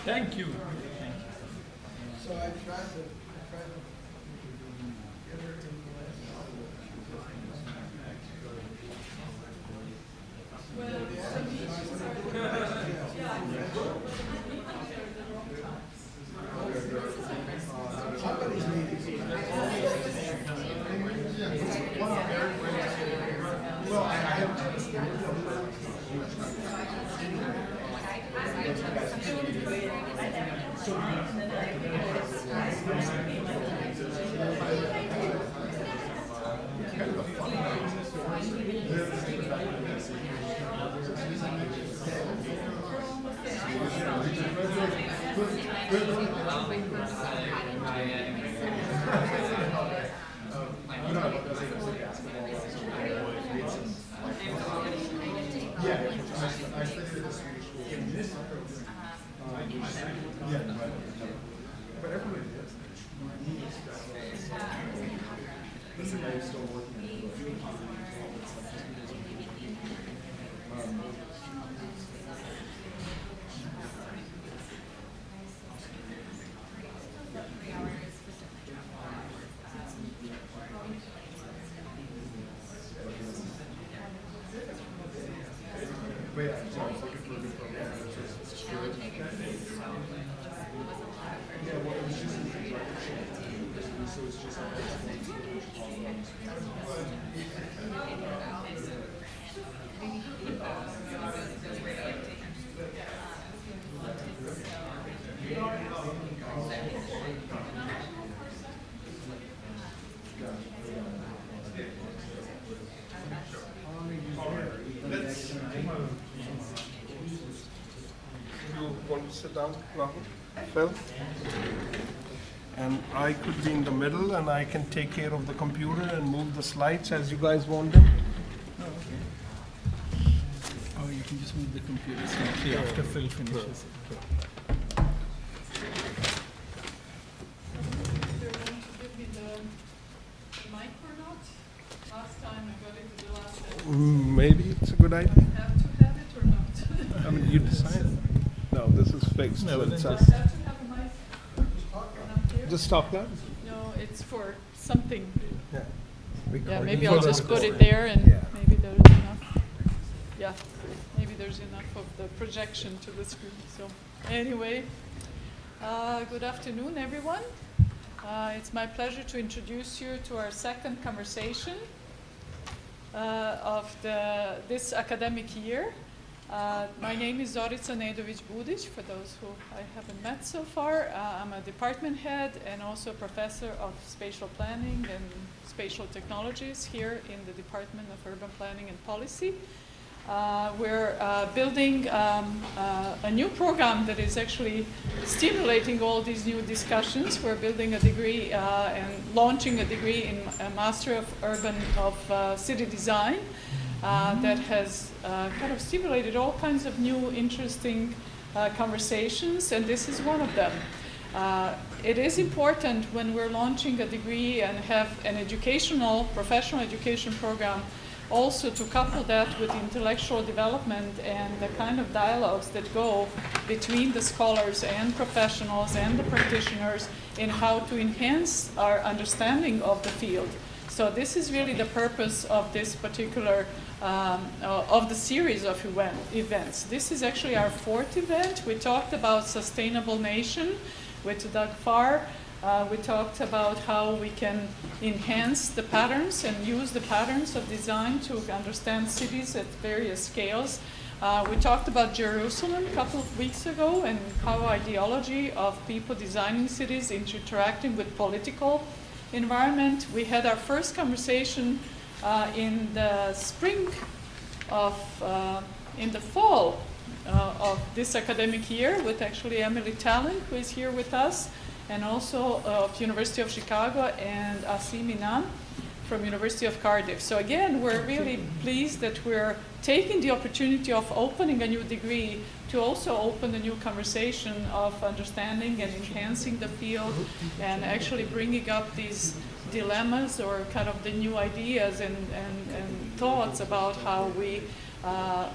Thank you. So I tried to get her in somebody's meeting. Well, I have. Sit down, Phil. And I could be in the middle and I can take care of the computer and move the slides as you guys want them. Oh, okay. Oh, you can just move the computer slightly after Phil finishes. Maybe it's a good idea. I have to have it or not? I mean, you decide. No, this is fixed. No, So then it's I a, have to have a mic up here? just stop that. No, it's for something. Yeah. Yeah, Recording maybe for I'll the just put it recording. there and Yeah. maybe there's enough. Yeah, maybe there's enough of the projection to the screen. So anyway, good afternoon, everyone. It's my pleasure to introduce you to our second conversation of this academic year. My name is Zorica Nedović-Budić, for those who I haven't met so far. I'm a department head and also a professor of spatial planning and spatial technologies here in the Department of Urban Planning and Policy. We're building a new program that is actually stimulating all these new discussions. We're building a degree and launching a degree in a Master of City Design that has kind of stimulated all kinds of new interesting conversations, and this is one of them. It is important when we're launching a degree and have an professional education program also to couple that with intellectual development and the kind of dialogues that go between the scholars and professionals and the practitioners in how to enhance our understanding of the field. So this is really the purpose of this particular, of the series of events. This is actually our fourth event. We talked about sustainable nation with Doug Farr. We talked about how we can enhance the patterns and use the patterns of design to understand cities at various scales. We talked about Jerusalem a couple of weeks ago and how ideology of people designing cities interacting with political environment. We had our first conversation in the spring of, in the fall of this academic year with actually Emily Talent, who is here with us, and also of University of Chicago, and Asim Inan from University of Cardiff. So again, we're really pleased that we're taking the opportunity of opening a new degree to also open a new conversation of understanding and enhancing the field and actually bringing up these dilemmas or kind of the new ideas and thoughts about how we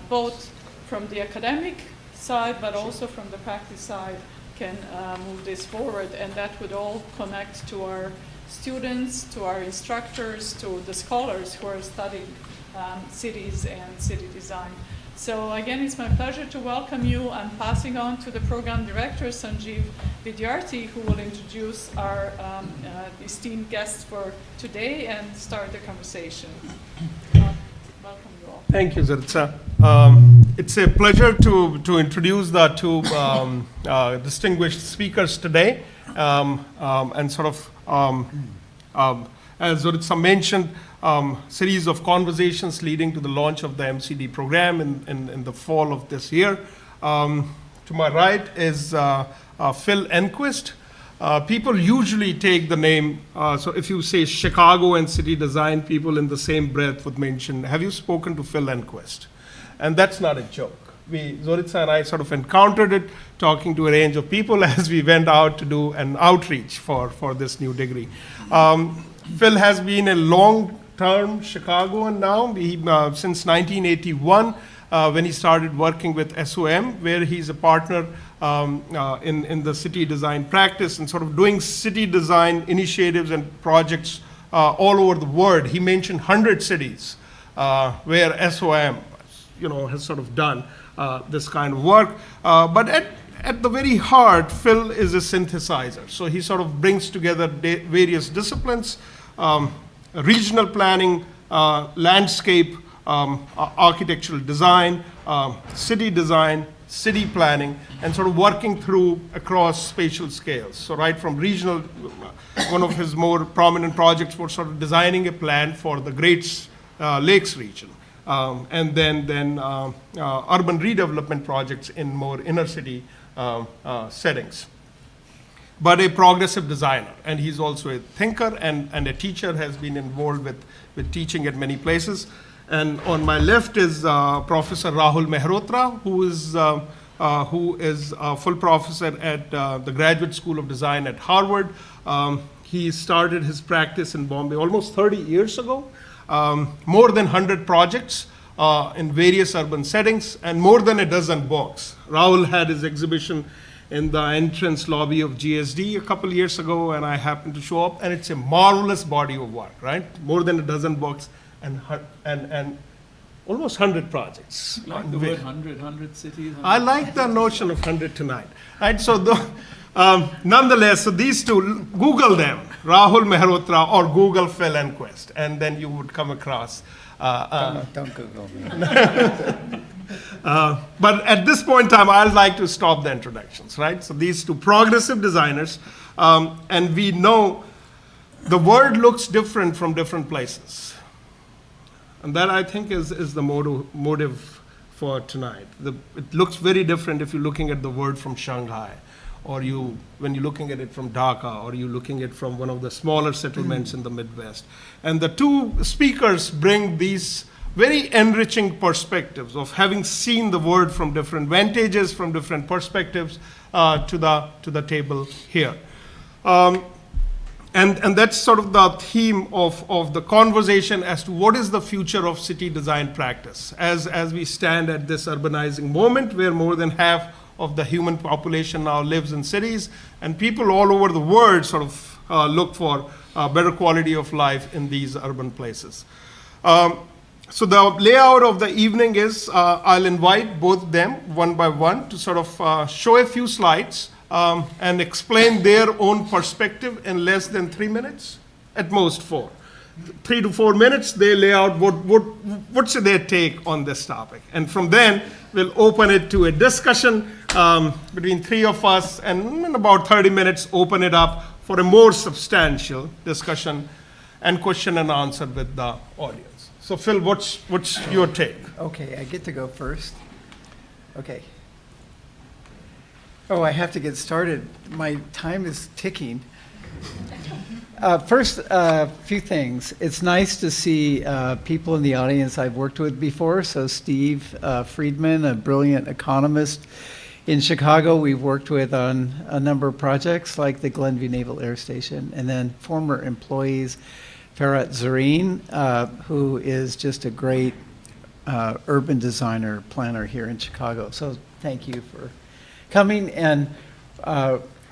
both from the academic side but also from the practice side can move this forward, and that would all connect to our students, to our instructors, to the scholars who are studying cities and city design. So again, it's my pleasure to welcome you. I'm passing on to the program director, Sanjeev Vidyarthi, who will introduce our esteemed guests for today and start the conversation. Welcome you all. Thank you, Zaritza. It's a pleasure to introduce the two distinguished speakers today, and sort of, as Zaritza mentioned, series of conversations leading to the launch of the MCD program in the fall of this year. To my right is Phil Enquist. People usually take the name, so if you say Chicago and city design, people in the same breath would mention, have you spoken to Phil Enquist? And that's not a joke. Zaritza and I sort of encountered it talking to a range of people as we went out to do an outreach for this new degree. Phil has been a long-term Chicagoan now, since 1981, when he started working with SOM, where he's a partner in the city design practice and sort of doing city design initiatives and projects all over the world. He mentioned 100 cities where SOM has sort of done this kind of work. But at the very heart, Phil is a synthesizer. So he sort of brings together various disciplines, regional planning, landscape, architectural design, city planning, and sort of working through across spatial scales. So right from regional, one of his more prominent projects was sort of designing a plan for the Great Lakes region. And then urban redevelopment projects in more inner city settings. But a progressive designer, and he's also a thinker and a teacher, has been involved with teaching at many places. And on my left is Professor Rahul Mehrotra, who is a full professor at the Graduate School of Design at Harvard. He started his practice in Bombay almost 30 years ago. More than 100 projects in various urban settings, and more than a dozen books. Rahul had his exhibition in the entrance lobby of GSD a couple years ago, and I happened to show up, and it's a marvelous body of work, right? More than a dozen books and almost 100 projects. Like the word 100 cities. I like the notion of 100 tonight. Right, so nonetheless, so these two, Google them, Rahul Mehrotra or Google Phil Enquist, and then you would come across. Don't Google me. But at this point in time, I'd like to stop the introductions, right? So these two progressive designers, and we know the word looks different from different places. And that, I think, is the motive for tonight. It looks very different if you're looking at the word from Shanghai, or when you're looking at it from Dhaka, or you're looking at it from one of the smaller settlements in the Midwest. And the two speakers bring these very enriching perspectives of having seen the word from different vantages, from different perspectives to the table here. And that's sort of the theme of the conversation as to what is the future of city design practice as we stand at this urbanizing moment where more than half of the human population now lives in cities, and people all over the world sort of look for better quality of life in these urban places. So the layout of the evening is I'll invite both them one by one to sort of show a few slides and explain their own perspective in less than 3 minutes, at most 4. 3 to 4 minutes, they lay out what's their take on this topic. And from then, we'll open it to a discussion between 3 of us, and in about 30 minutes, open it up for a more substantial discussion and question and answer with the audience. So Phil, what's your take? Okay, I get to go first. Okay. Oh, I have to get started. My time is ticking. First, a few things. It's nice to see people in the audience I've worked with before. So Steve Friedman, a brilliant economist in Chicago, we've worked with on a number of projects like the Glenview Naval Air Station, and then former employees, Ferhat Zareen, who is just a great urban designer, planner here in Chicago. So thank you for coming. And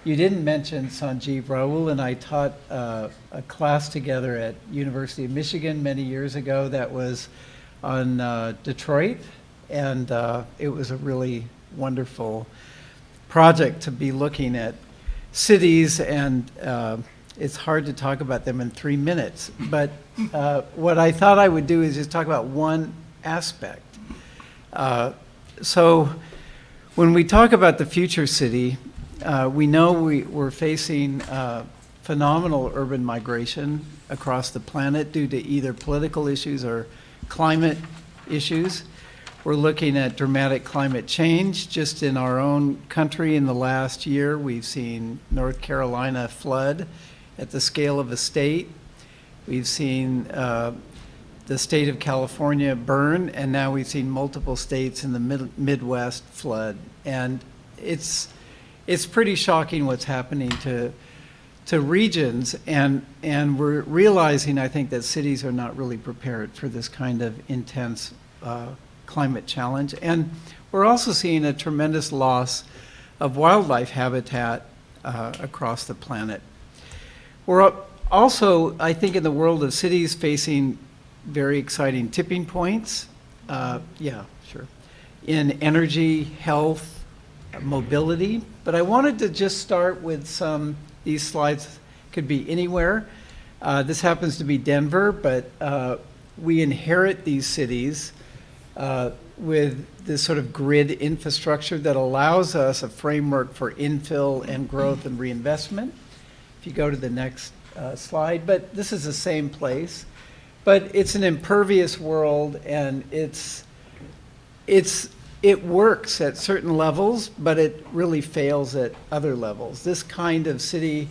you didn't mention Sanjeev Raul, and I taught a class together at University of Michigan many years ago that was on Detroit, and it was a really wonderful project to be looking at cities, and it's hard to talk about them in 3 minutes. But what I thought I would do is just talk about one aspect. So when we talk about the future city, we know we're facing phenomenal urban migration across the planet due to either political issues or climate issues. We're looking at dramatic climate change. Just in our own country in the last year, we've seen North Carolina flood at the scale of a state. We've seen the state of California burn, and now we've seen multiple states in the Midwest flood. And it's pretty shocking what's happening to regions, and we're realizing, I think, that cities are not really prepared for this kind of intense climate challenge. And we're also seeing a tremendous loss of wildlife habitat across the planet. We're also, I think, in the world of cities facing very exciting tipping points. Yeah, sure. In energy, health, mobility. But I wanted to just start with these slides could be anywhere. This happens to be Denver, but we inherit these cities with this sort of grid infrastructure that allows us a framework for infill and growth and reinvestment. If you go to the next slide, but this is the same place, but it's an impervious world, and it works at certain levels, but it really fails at other levels. This kind of city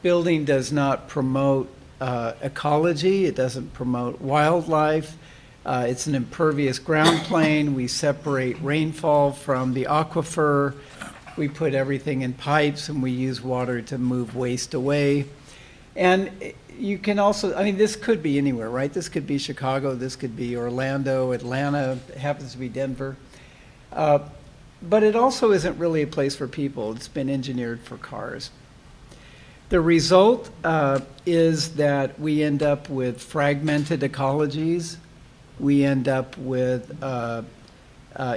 building does not promote ecology. It doesn't promote wildlife. It's an impervious ground plane. We separate rainfall from the aquifer. We put everything in pipes, and we use water to move waste away. And you can also, I mean, this could be anywhere, right? This could be Chicago. This could be Orlando, Atlanta. It happens to be Denver. But it also isn't really a place for people. It's been engineered for cars. The result is that we end up with fragmented ecologies. We end up with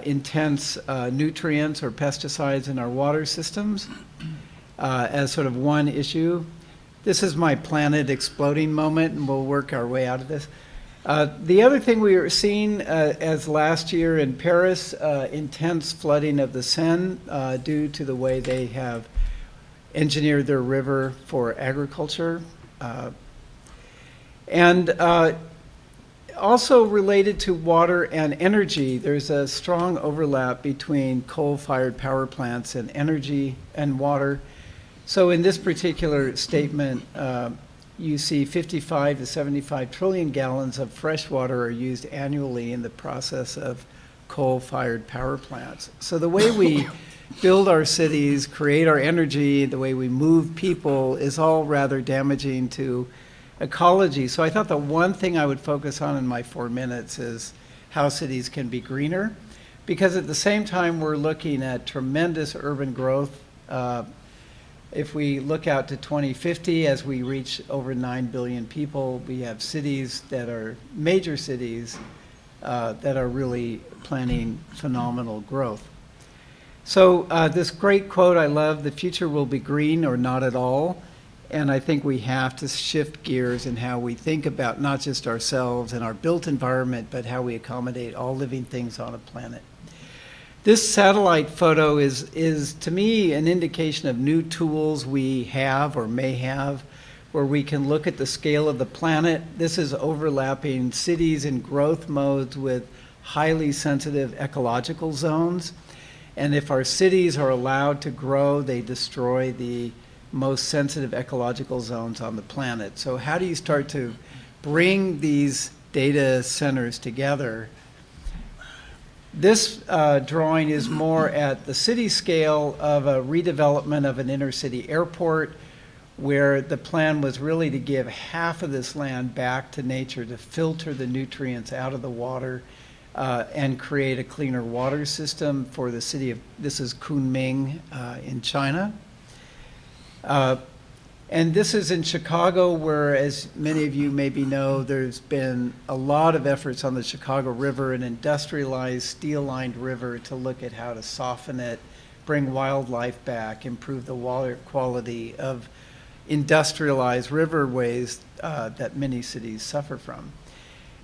intense nutrients or pesticides in our water systems as sort of one issue. This is my planet exploding moment, and we'll work our way out of this. The other thing we are seeing, as last year in Paris, intense flooding of the Seine due to the way they have engineered their river for agriculture. And also related to water and energy, there's a strong overlap between coal-fired power plants and energy and water. So in this particular statement, you see 55 to 75 trillion gallons of fresh water are used annually in the process of coal-fired power plants. So the way we build our cities, create our energy, the way we move people is all rather damaging to ecology. So I thought the one thing I would focus on in my 4 minutes is how cities can be greener, because at the same time we're looking at tremendous urban growth. If we look out to 2050, as we reach over 9 billion people, we have cities that are major cities that are really planning phenomenal growth. So this great quote I love, "The future will be green or not at all." And I think we have to shift gears in how we think about not just ourselves and our built environment, but how we accommodate all living things on a planet. This satellite photo is to me an indication of new tools we have or may have, where we can look at the scale of the planet. This is overlapping cities in growth modes with highly sensitive ecological zones. And if our cities are allowed to grow, they destroy the most sensitive ecological zones on the planet. So how do you start to bring these data centers together? This drawing is more at the city scale of a redevelopment of an inner city airport, where the plan was really to give half of this land back to nature to filter the nutrients out of the water and create a cleaner water system for the city of, this is Kunming in China. And this is in Chicago, where, as many of you maybe know, there's been a lot of efforts on the Chicago River, an industrialized, steel-lined river, to look at how to soften it, bring wildlife back, improve the water quality of industrialized riverways that many cities suffer from.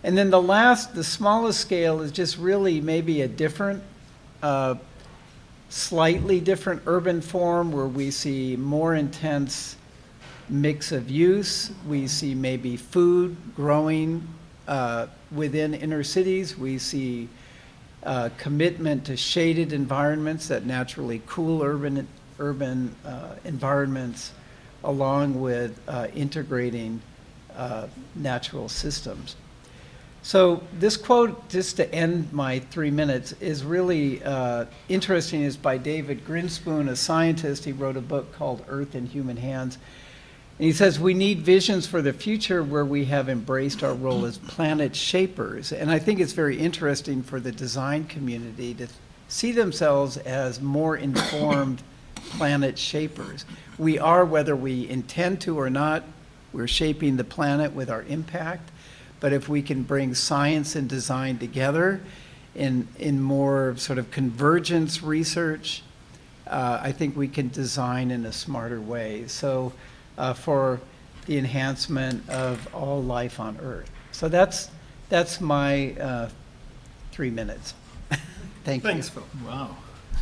And then the smallest scale is just really maybe a different, slightly different urban form, where we see more intense mix of use. We see maybe food growing within inner cities. We see commitment to shaded environments that naturally cool urban environments, along with integrating natural systems. So this quote, just to end my 3 minutes, is really interesting. It's by David Grinspoon, a scientist. He wrote a book called Earth in Human Hands. And he says, we need visions for the future where we have embraced our role as planet shapers. And I think it's very interesting for the design community to see themselves as more informed planet shapers. We are, whether we intend to or not, we're shaping the planet with our impact. But if we can bring science and design together in more sort of convergence research, I think we can design in a smarter way. So for the enhancement of all life on Earth. So that's my 3 minutes. Thank you. Thanks, Phil. Wow.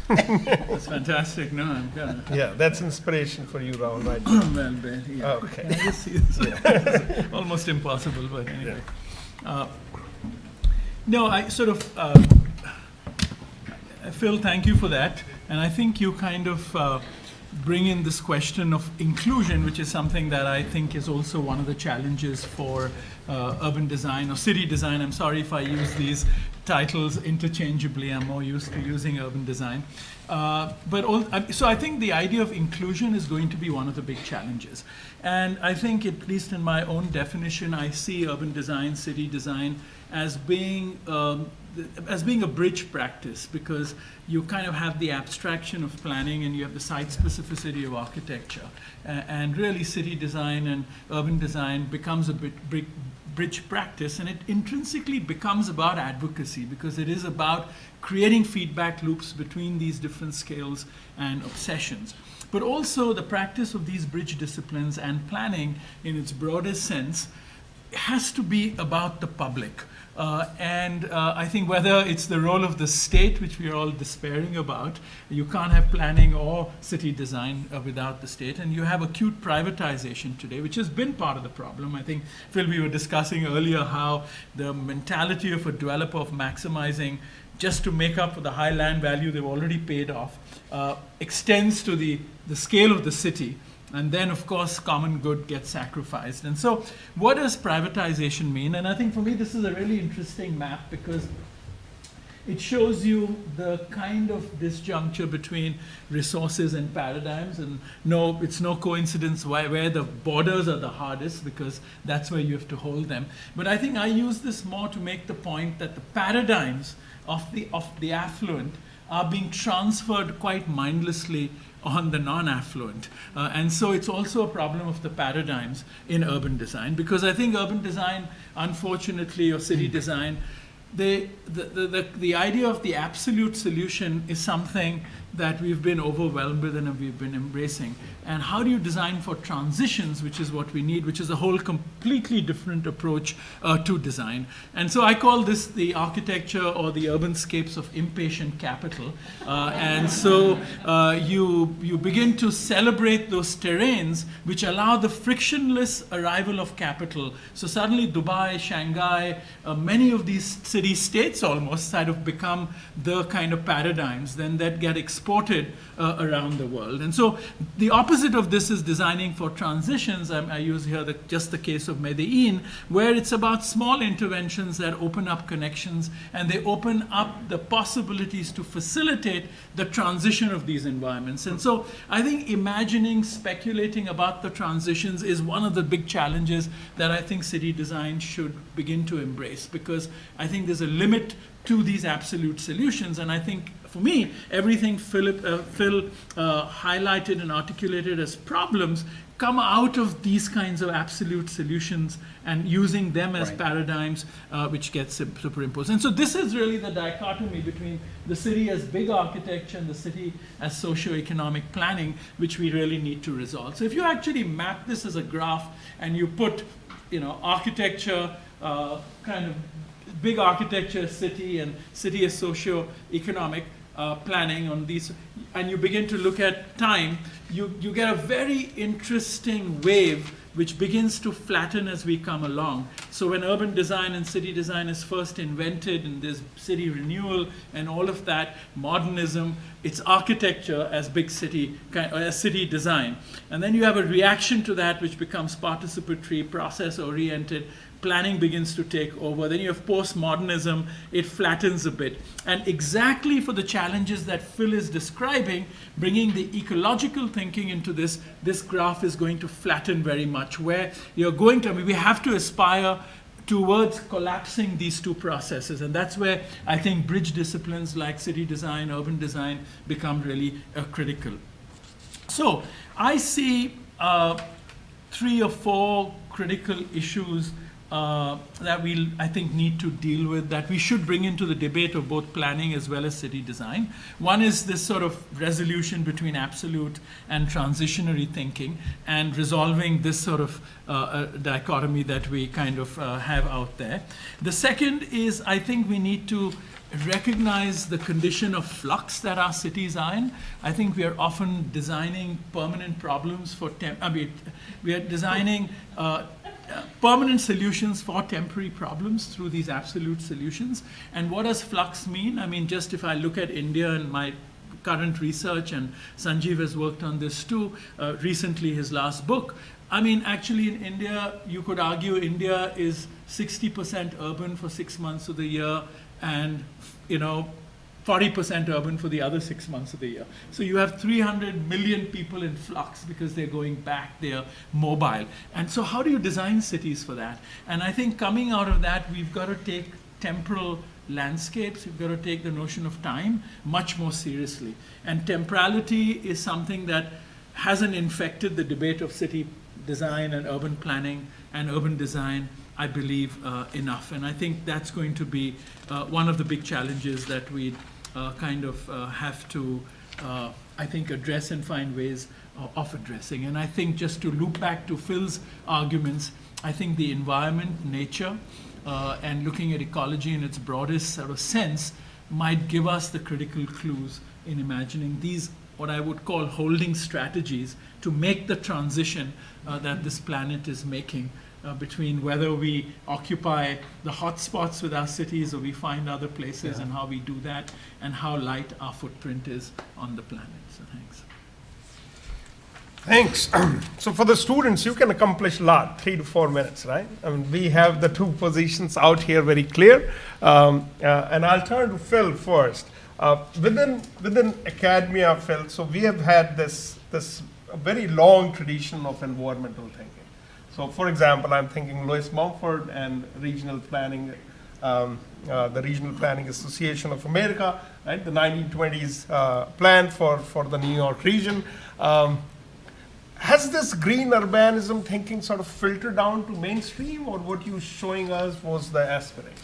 That's fantastic. No, I'm gonna. Yeah, that's inspiration for you, Rahul, right? Well, but, yeah. Okay. Can I just see this? It's almost impossible, but anyway. No, I sort of, Phil, thank you for that. And I think you kind of bring in this question of inclusion, which is something that I think is also one of the challenges for urban design or city design. I'm sorry if I use these titles interchangeably. I'm more used to using urban design. So I think the idea of inclusion is going to be one of the big challenges. And I think, at least in my own definition, I see urban design, city design, as being a bridge practice, because you kind of have the abstraction of planning and you have the site specificity of architecture. And really city design and urban design becomes a bridge practice, and it intrinsically becomes about advocacy, because it is about creating feedback loops between these different scales and obsessions. But also the practice of these bridge disciplines and planning in its broadest sense has to be about the public. I think whether it's the role of the state, which we are all despairing about, you can't have planning or city design without the state, and you have acute privatization today, which has been part of the problem. I think, Phil, we were discussing earlier how the mentality of a developer of maximizing just to make up for the high land value they've already paid off extends to the scale of the city. And then, of course, common good gets sacrificed. And so what does privatization mean? And I think for me, this is a really interesting map, because it shows you the kind of disjuncture between resources and paradigms. And no, it's no coincidence where the borders are the hardest, because that's where you have to hold them. But I think I use this more to make the point that the paradigms of the affluent are being transferred quite mindlessly on the non-affluent. And so it's also a problem of the paradigms in urban design, because I think urban design, unfortunately, or city design, the idea of the absolute solution is something that we've been overwhelmed with and we've been embracing. And how do you design for transitions, which is what we need, which is a whole completely different approach to design. And so I call this the architecture or the urbanscapes of impatient capital. And so you begin to celebrate those terrains which allow the frictionless arrival of capital. So suddenly Dubai, Shanghai, many of these city states almost sort of become the kind of paradigms then that get exposed exported around the world. And so the opposite of this is designing for transitions. I use here just the case of Medellin, where it's about small interventions that open up connections, and they open up the possibilities to facilitate the transition of these environments. And so I think imagining, speculating about the transitions is one of the big challenges that I think city design should begin to embrace, because I think there's a limit to these absolute solutions. And I think, for me, everything Phil highlighted and articulated as problems come out of these kinds of absolute solutions and using them as paradigms which get superimposed. And so this is really the dichotomy between the city as big architecture and the city as socioeconomic planning, which we really need to resolve. So if you actually map this as a graph and you put, architecture, kind of big architecture, city, and city as socio-economic planning on these, and you begin to look at time, you get a very interesting wave which begins to flatten as we come along. So when urban design and city design is first invented, and there's city renewal and all of that, modernism, it's architecture as big city, as city design. And then you have a reaction to that which becomes participatory, process-oriented, planning begins to take over. Then you have postmodernism, it flattens a bit. And exactly for the challenges that Phil is describing, bringing the ecological thinking into this graph is going to flatten very much, where you're going to, we have to aspire towards collapsing these two processes. And that's where I think bridge disciplines like city design, urban design become really critical. So I see 3 or 4 critical issues that I think, need to deal with, that we should bring into the debate of both planning as well as city design. One is this sort of resolution between absolute and transitionary thinking, and resolving this sort of dichotomy that we kind of have out there. The second is, I think we need to recognize the condition of flux that our cities are in. I think we are often designing permanent problems for we are designing permanent solutions for temporary problems through these absolute solutions. And what does flux mean? I mean, just if I look at India and my current research, and Sanjeev has worked on this too, recently his last book. I mean, actually in India, you could argue India is 60% urban for 6 months of the year, and 40% urban for the other 6 months of the year. So you have 300 million people in flux because they're going back, they're mobile. And so how do you design cities for that? And I think coming out of that, we've got to take temporal landscapes, we've got to take the notion of time much more seriously. And temporality is something that hasn't infected the debate of city design and urban planning and urban design, I believe, enough. And I think that's going to be one of the big challenges that we kind of have to, I think, address and find ways of addressing. And I think, just to loop back to Phil's arguments, I think the environment, nature, and looking at ecology in its broadest sort of sense might give us the critical clues in imagining these, what I would call, holding strategies to make the transition that this planet is making between whether we occupy the hot spots with our cities or we find other places, and how we do that, and how light our footprint is on the planet. So thanks. Thanks. So for the students, you can accomplish a lot, 3 to 4 minutes, right? I mean, we have the 2 positions out here very clear. And I'll turn to Phil first. Within academia, Phil, so we have had this very long tradition of environmental thinking. So for example, I'm thinking Louis Mumford and regional planning, the Regional Planning Association of America, right? The 1920s plan for the New York region. Has this green urbanism thinking sort of filtered down to mainstream, or what you showing us was the aspiration?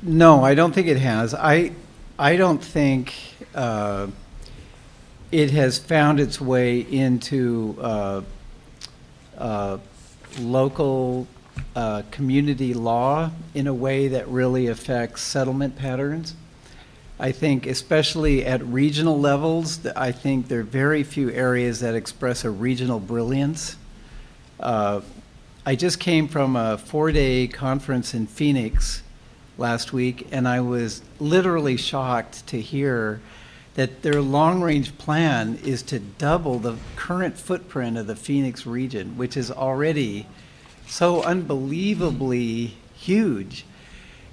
No, I don't think it has. I don't think it has found its way into local community law in a way that really affects settlement patterns. I think especially at regional levels, I think there are very few areas that express a regional brilliance. I just came from a 4-day conference in Phoenix last week, and I was literally shocked to hear that their long-range plan is to double the current footprint of the Phoenix region, which is already so unbelievably huge.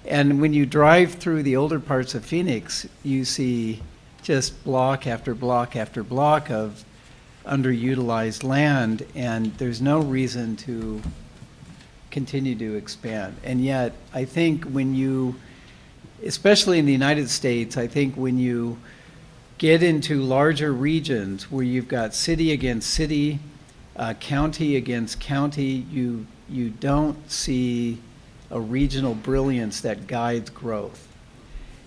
And when you drive through the older parts of Phoenix, you see just block after block after block of underutilized land, and there's no reason to continue to expand. And yet, I think when you, especially in the United States, I think when you get into larger regions where you've got city against city, county against county, you don't see a regional brilliance that guides growth.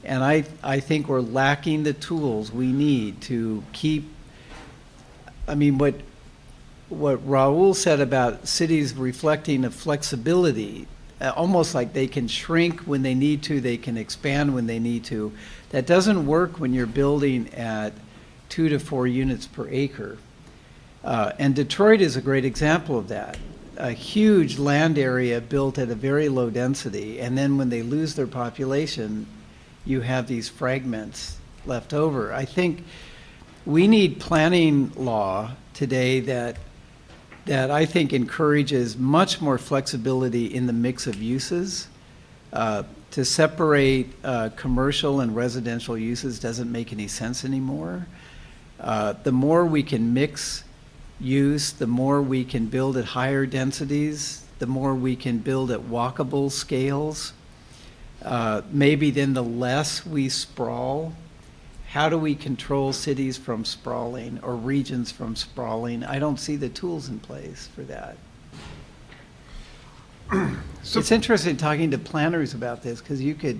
And I think we're lacking the tools we need to keep, I mean, what Raul said about cities reflecting a flexibility, almost like they can shrink when they need to, they can expand when they need to. That doesn't work when you're building at 2 to 4 units per acre. And Detroit is a great example of that. A huge land area built at a very low density, and then when they lose their population, you have these fragments left over. I think we need planning law today that I think encourages much more flexibility in the mix of uses. To separate commercial and residential uses doesn't make any sense anymore. The more we can mix use, the more we can build at higher densities, the more we can build at walkable scales. Maybe then the less we sprawl. How do we control cities from sprawling or regions from sprawling? I don't see the tools in place for that. So- It's interesting talking to planners about this because you could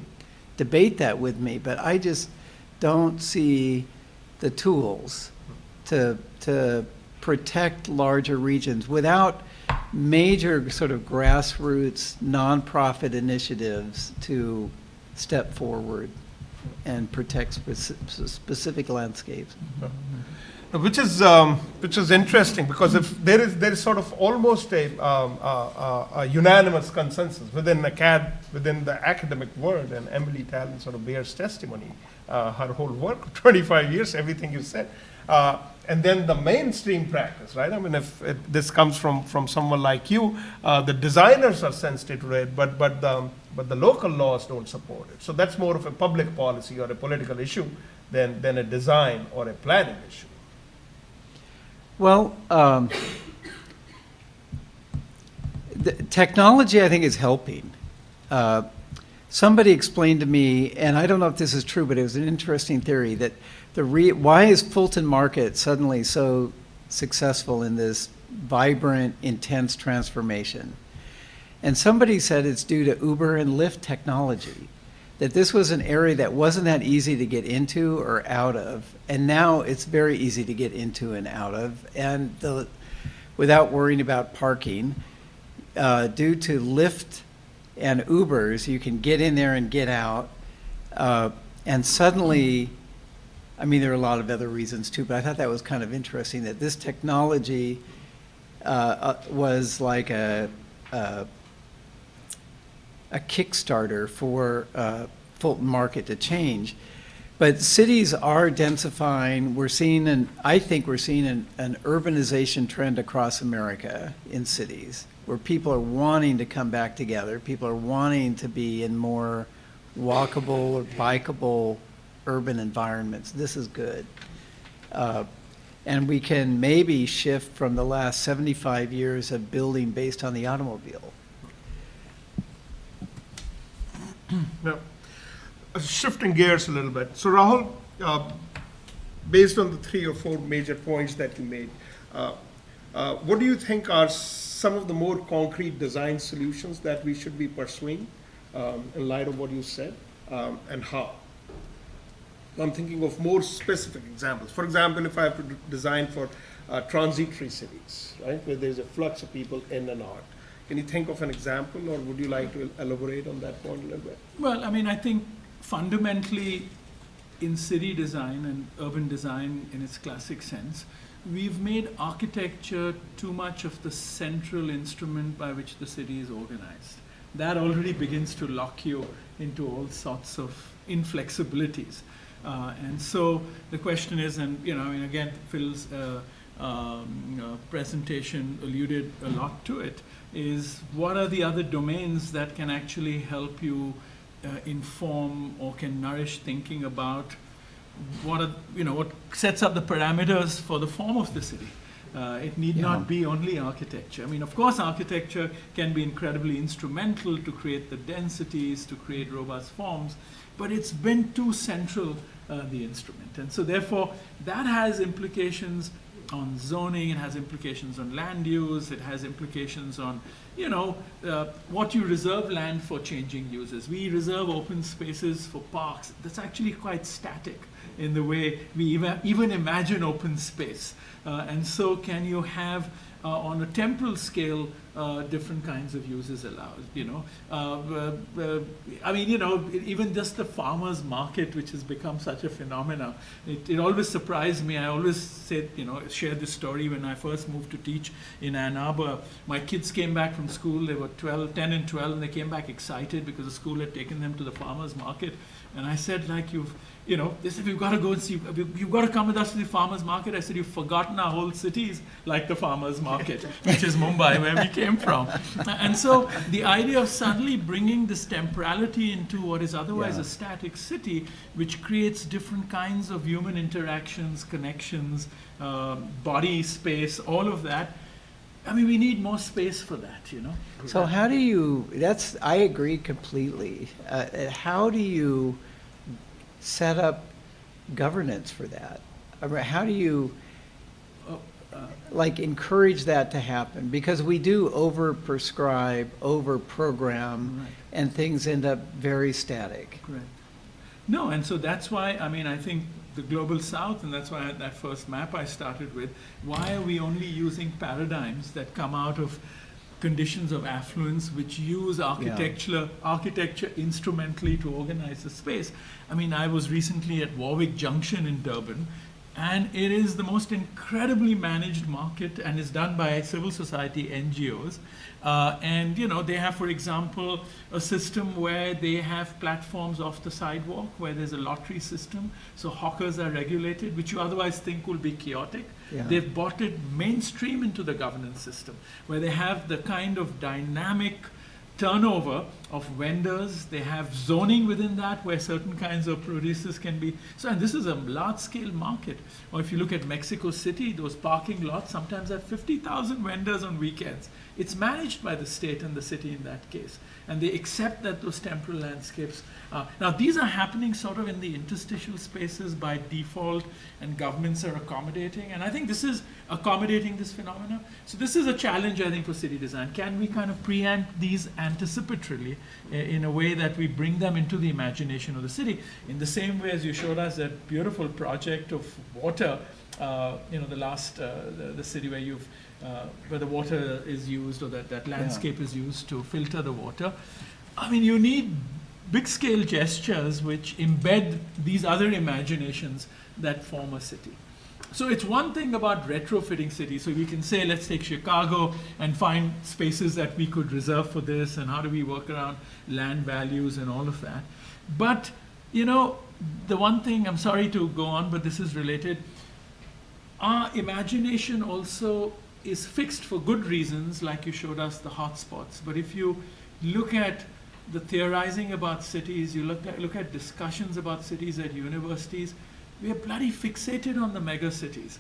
debate that with me, but I just don't see the tools to protect larger regions without major sort of grassroots nonprofit initiatives to step forward and protect specific landscapes. Which is interesting, because if there is sort of almost a unanimous consensus within the academic world, and Emily Talon sort of bears testimony, her whole work, 25 years, everything you said, and then the mainstream practice, right? I mean, if this comes from someone like you, the designers are sensitive to it, but the local laws don't support it. So that's more of a public policy or a political issue than a design or a planning issue. Well, the technology, I think, is helping. Somebody explained to me, and I don't know if this is true, but it was an interesting theory, that why is Fulton Market suddenly so successful in this vibrant, intense transformation? And somebody said it's due to Uber and Lyft technology, that this was an area that wasn't that easy to get into or out of, and now it's very easy to get into and out of, and without worrying about parking. Due to Lyft and Ubers, you can get in there and get out, and suddenly, I mean, there are a lot of other reasons too, but I thought that was kind of interesting that this technology was like a Kickstarter for Fulton Market to change. But cities are densifying. I think we're seeing an urbanization trend across America in cities, where people are wanting to come back together. People are wanting to be in more walkable or bikeable urban environments. This is good. And we can maybe shift from the last 75 years of building based on the automobile. Now, shifting gears a little bit. So Rahul, based on the 3 or 4 major points that you made, what do you think are some of the more concrete design solutions that we should be pursuing in light of what you said, and how? I'm thinking of more specific examples. For example, if I have to design for transitory cities, right, where there's a flux of people in and out. Can you think of an example, or would you like to elaborate on that point a little bit? Well, I mean, I think fundamentally in city design and urban design in its classic sense, we've made architecture too much of the central instrument by which the city is organized. that already begins to lock you into all sorts of inflexibilities. And so the question is, and I mean, again, Phil's presentation alluded a lot to it, is what are the other domains that can actually help you inform or can nourish thinking about what sets up the parameters for the form of the city. It need not be only architecture. I mean, of course, architecture can be incredibly instrumental to create the densities, to create robust forms, but it's been too central, the instrument. And so therefore, that has implications on zoning, it has implications on land use, it has implications on, what you reserve land for changing uses. We reserve open spaces for parks. That's actually quite static in the way we even imagine open space. And so can you have, on a temporal scale, different kinds of uses allowed, I mean, even just the farmer's market, which has become such a phenomenon, it always surprised me. I always said, share this story when I first moved to teach in Ann Arbor. My kids came back from school, they were 10 and 12, and they came back excited because the school had taken them to the farmer's market. And I said, like, they said, we've got to go and see, you've got to come with us to the farmer's market. I said, you've forgotten our whole cities like the farmer's market, which is Mumbai, where we came from. And so the idea of suddenly bringing this temporality into what is otherwise a static city, which creates different kinds of human interactions, connections, body space, all of that. I mean, we need more space for that, So how do you, I agree completely. How do you set up governance for that? I mean, how do you encourage that to happen? Because we do over-prescribe, over-program, Right. and things end up very static. Correct. No, and so that's why, I mean, I think the Global South, and that's why that first map I started with, why are we only using paradigms that come out of conditions of affluence which use architecture instrumentally to organize the space? I mean, I was recently at Warwick Junction in Durban, and it is the most incredibly managed market and is done by civil society NGOs. And they have, for example, a system where they have platforms off the sidewalk where there's a lottery system. So hawkers are regulated, which you otherwise think will be chaotic. Yeah. They've brought it mainstream into the governance system where they have the kind of dynamic turnover of vendors. They have zoning within that where certain kinds of produces can be. So, and this is a large scale market. Or if you look at Mexico City, those parking lots sometimes have 50,000 vendors on weekends. It's managed by the state and the city in that case. And they accept that those temporal landscapes. Now, these are happening sort of in the interstitial spaces by default, and governments are accommodating. And I think this is accommodating this phenomena. So this is a challenge, I think, for city design. Can we kind of preempt these anticipatorily in a way that we bring them into the imagination of the city? In the same way as you showed us that beautiful project of water, the last, the city where you've, where the water is used, or that landscape is used to filter the water. I mean, you need big scale gestures which embed these other imaginations that form a city. So it's one thing about retrofitting cities. So we can say, let's take Chicago and find spaces that we could reserve for this, and how do we work around land values and all of that. But, the one thing, I'm sorry to go on, but this is related. Our imagination also is fixed for good reasons, like you showed us the hotspots. But if you look at the theorizing about cities, you look at discussions about cities at universities, we are bloody fixated on the mega cities.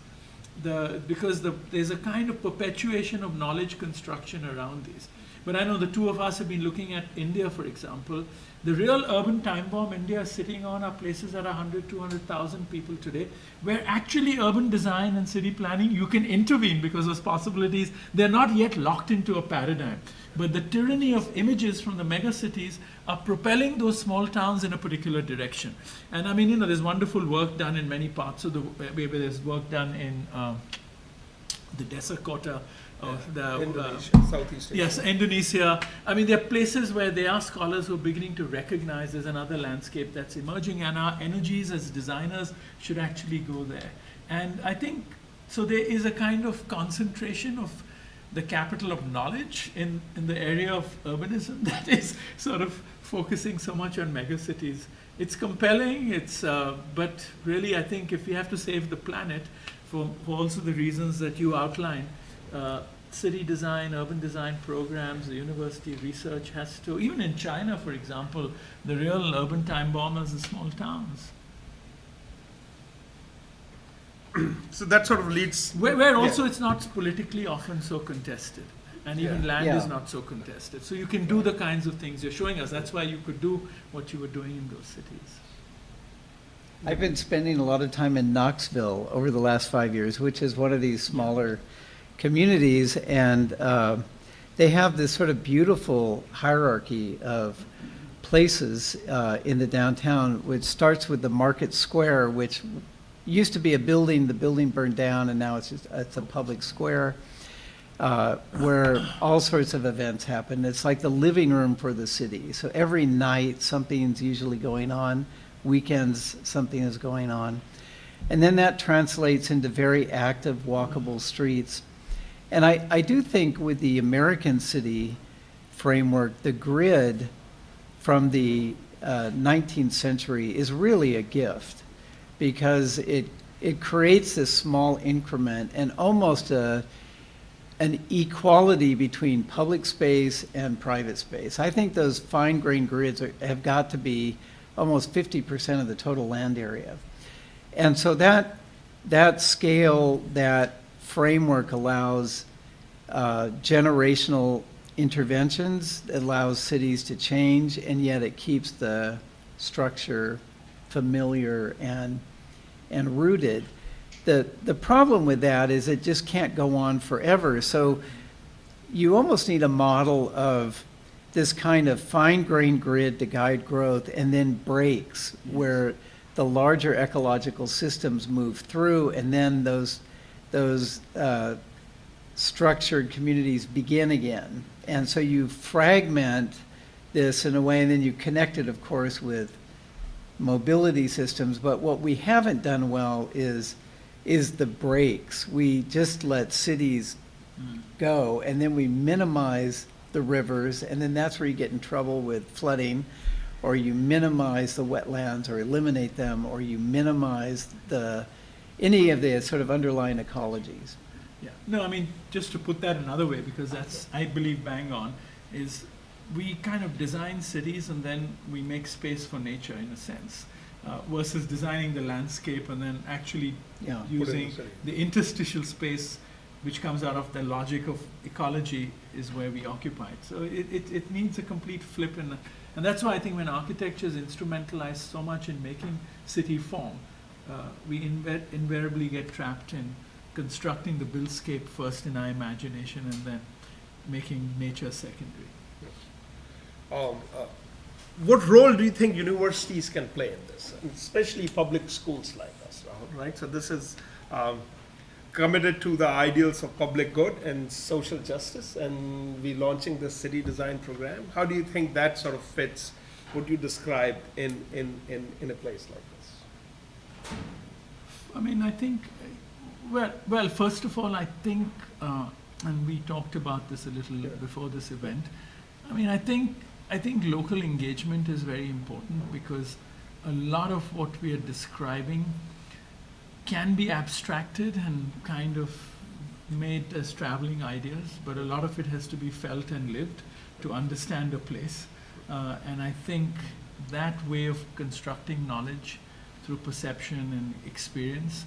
Because there's a kind of perpetuation of knowledge construction around these. But I know the two of us have been looking at India, for example. The real urban time bomb India is sitting on are places that are 100, 200,000 people today, where actually urban design and city planning, you can intervene because those possibilities, they're not yet locked into a paradigm. But the tyranny of images from the mega cities are propelling those small towns in a particular direction. And I mean, there's wonderful work done in many parts of the, where there's work done in the Desakota, Indonesia, Southeast Asia. Yes, Indonesia. I mean, there are places where there are scholars who are beginning to recognize there's another landscape that's emerging, and our energies as designers should actually go there. And I think, so there is a kind of concentration of the capital of knowledge in the area of urbanism that is sort of focusing so much on megacities. It's compelling, but really I think if we have to save the planet for also the reasons that you outlined, city design, urban design programs, the university research has to, even in China, for example, the real urban time bombers are small towns. So that sort of leads. Where also it's not politically often so contested. And even land Yeah. is not so contested. So you can do the kinds of things you're showing us. That's why you could do what you were doing in those cities. I've been spending a lot of time in Knoxville over the last 5 years, which is one of these smaller communities, and they have this sort of beautiful hierarchy of places in the downtown, which starts with the Market Square, which used to be a building. The building burned down, and now it's a public square where all sorts of events happen. It's like the living room for the city. So every night something's usually going on. Weekends something is going on. And then that translates into very active, walkable streets. And I do think with the American city framework, the grid from the 19th century is really a gift, because it creates this small increment and almost an equality between public space and private space. I think those fine-grained grids have got to be almost 50% of the total land area. And so that scale, that framework allows generational interventions, it allows cities to change, and yet it keeps the structure familiar and rooted. The problem with that is it just can't go on forever. So you almost need a model of this kind of fine-grained grid to guide growth, and then breaks where the larger ecological systems move through, and then those structured communities begin again. And so you fragment this in a way, and then you connect it, of course, with mobility systems. But what we haven't done well is the breaks. We just let cities go, and then we minimize the rivers, and then that's where you get in trouble with flooding, or you minimize the wetlands or eliminate them, or you minimize any of the sort of underlying ecologies. Yeah. No, I mean, just to put that another way, because that's, I believe, bang on, is we kind of design cities and then we make space for nature in a sense, versus designing the landscape and then actually Yeah. using the interstitial space which comes out of the logic of ecology is where we occupy it. So it needs a complete flip, and that's why I think when architecture is instrumentalized so much in making city form, we invariably get trapped in constructing the buildscape first in our imagination and then making nature secondary. What role do you think universities can play in this, and especially public schools like us, Rahul, right? So this is committed to the ideals of public good and social justice, and we're launching this city design program. How do you think that sort of fits what you described in a place like this? I mean, I think, well, first of all, I think, and we talked about this a little before this event. I mean, I think local engagement is very important, because a lot of what we are describing can be abstracted and kind of made as traveling ideas, but a lot of it has to be felt and lived to understand a place. And I think that way of constructing knowledge through perception and experience,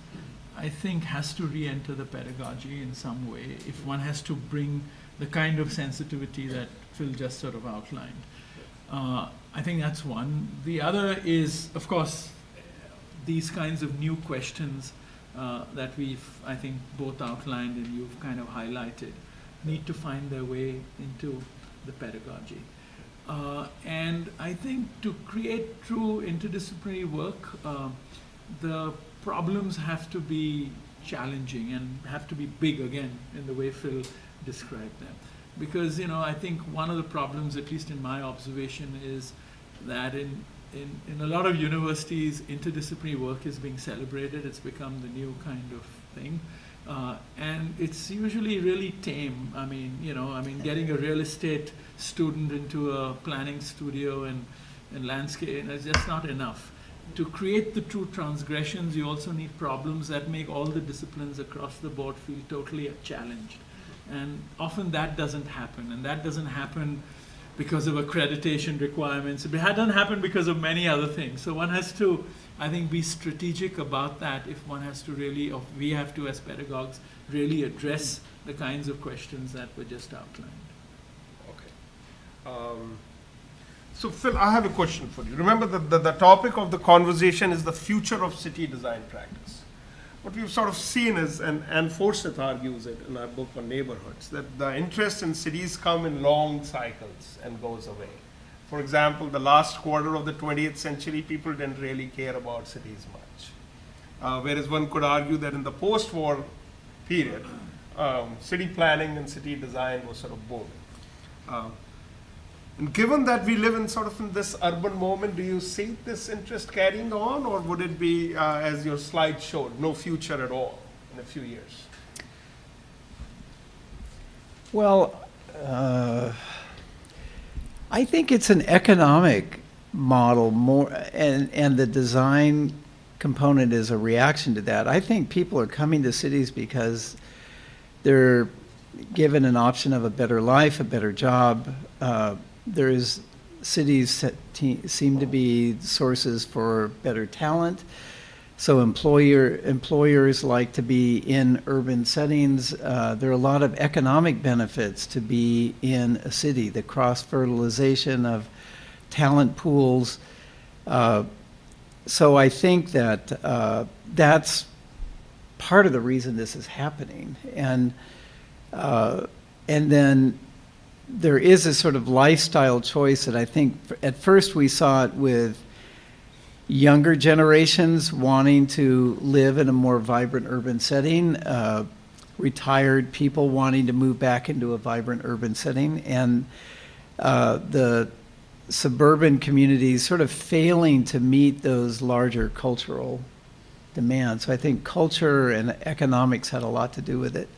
I think, has to re-enter the pedagogy in some way if one has to bring the kind of sensitivity that Phil just sort of outlined. I think that's one. The other is, of course, these kinds of new questions that we've, I think, both outlined and you've kind of highlighted, need to find their way into the pedagogy. And I think to create true interdisciplinary work, the problems have to be challenging and have to be big again in the way Phil described them. Because, I think one of the problems, at least in my observation, is that in a lot of universities, interdisciplinary work is being celebrated. It's become the new kind of thing. And it's usually really tame. I mean, getting a real estate student into a planning studio and landscape is just not enough. To create the true transgressions, you also need problems that make all the disciplines across the board feel totally challenged. And often that doesn't happen, and that doesn't happen because of accreditation requirements. It doesn't happen because of many other things. So one has to, I think, be strategic about that if one has to really, or we have to as pedagogues, really address the kinds of questions that were just outlined. Okay. So Phil, I have a question for you. Remember that the topic of the conversation is the future of city design practice. What we've sort of seen is, and Forsyth argues it in our book on neighborhoods, that the interest in cities come in long cycles and goes away. For example, the last quarter of the 20th century, people didn't really care about cities much. Whereas one could argue that in the post-war period, city planning and city design was sort of booming. And given that we live in sort of in this urban moment, do you see this interest carrying on, or would it be, as your slide showed, no future at all in a few years? Well, I think it's an economic model more, and the design component is a reaction to that. I think people are coming to cities because they're given an option of a better life, a better job. Cities that seem to be sources for better talent. So employers like to be in urban settings. There are a lot of economic benefits to be in a city, the cross-fertilization of talent pools. So I think that that's part of the reason this is happening. And then there is a sort of lifestyle choice that I think at first we saw it with younger generations wanting to live in a more vibrant urban setting, retired people wanting to move back into a vibrant urban setting, and the suburban communities sort of failing to meet those larger cultural demands. So I think culture and economics had a lot to do with it.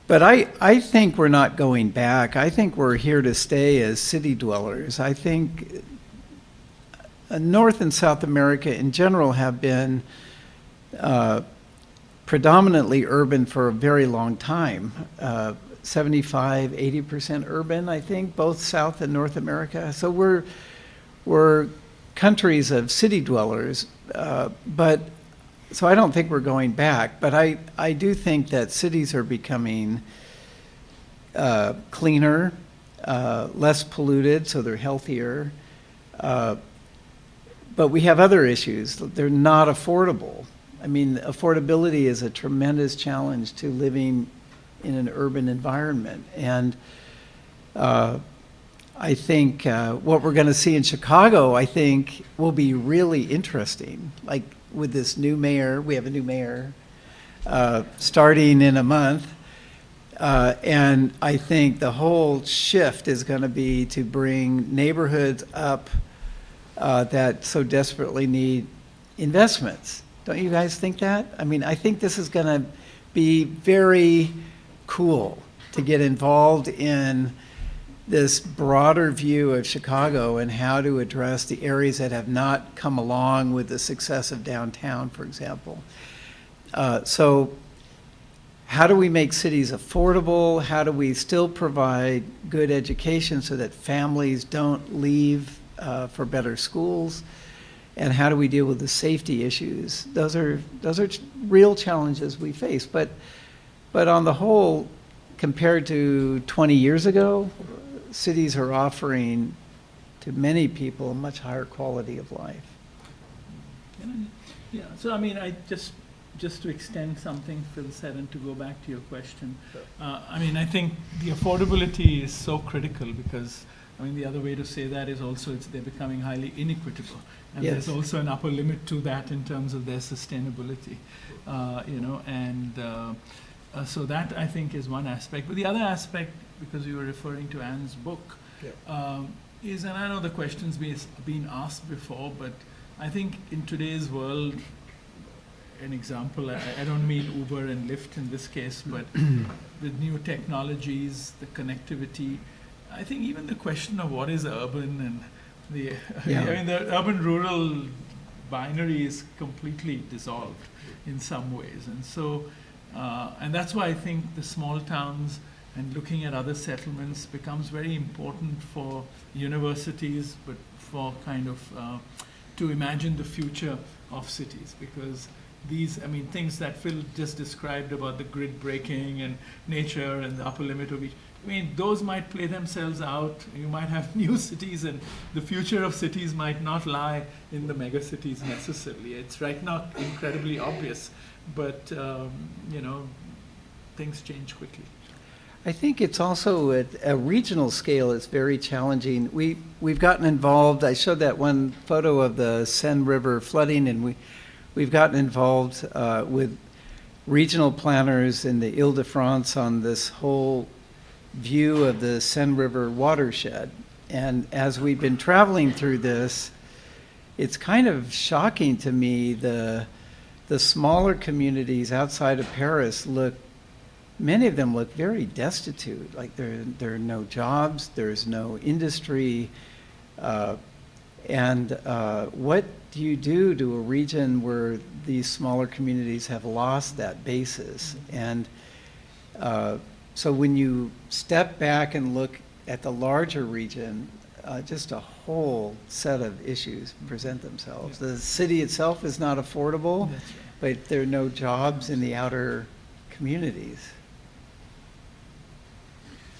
But I think we're not going back. I think we're here to stay as city dwellers. I think North and South America in general have been predominantly urban for a very long time. 75, 80% urban, I think, both South and North America. So we're countries of city dwellers, so I don't think we're going back, but I do think that cities are becoming cleaner, less polluted, so they're healthier. But we have other issues. They're not affordable. I mean, affordability is a tremendous challenge to living in an urban environment. And I think what we're going to see in Chicago, I think, will be really interesting. Like with this new mayor, we have a new mayor starting in a month. And I think the whole shift is going to be to bring neighborhoods up that so desperately need investments. Don't you guys think that? I mean, I think this is going to be very cool to get involved in this broader view of Chicago and how to address the areas that have not come along with the success of downtown, for example. So how do we make cities affordable? How do we still provide good education so that families don't leave for better schools? And how do we deal with the safety issues? Those are real challenges we face. But on the whole, compared to 20 years ago, cities are offering to many people a much higher quality of life. Yeah, so I mean, just to extend something Phil said and to go back to your question, I mean, I think the affordability is so critical because, I mean, the other way to say that is also they're becoming highly inequitable. And Yes. there's also an upper limit to that in terms of their sustainability, so that I think is one aspect. But the other aspect, because you were referring to Anne's book, is, and I know the question's been asked before, but I think in today's world, an example, I don't mean Uber and Lyft in this case, but with new technologies, the connectivity, I think even the question of what is urban and the, Yeah. I mean, the urban-rural binary is completely dissolved in some ways. And so, and that's why I think the small towns and looking at other settlements becomes very important for universities, but for kind of to imagine the future of cities, because these, I mean, things that Phil just described about the grid breaking and nature and the upper limit of each, I mean, those might play themselves out. You might have new cities, and the future of cities might not lie in the mega cities necessarily. It's right now incredibly obvious, but you know, things change quickly. I think it's also at a regional scale, it's very challenging. We've gotten involved, I showed that one photo of the Seine River flooding, and we've gotten involved with regional planners in the Ile-de-France on this whole view of the Seine River watershed. And as we've been traveling through this, it's kind of shocking to me the smaller communities outside of Paris look, many of them look very destitute. Like there are no jobs, there's no industry. And what do you do to a region where these smaller communities have lost that basis? And so when you step back and look at the larger region, just a whole set of issues present themselves. The city itself is not affordable, That's right. but there are no jobs in the outer communities.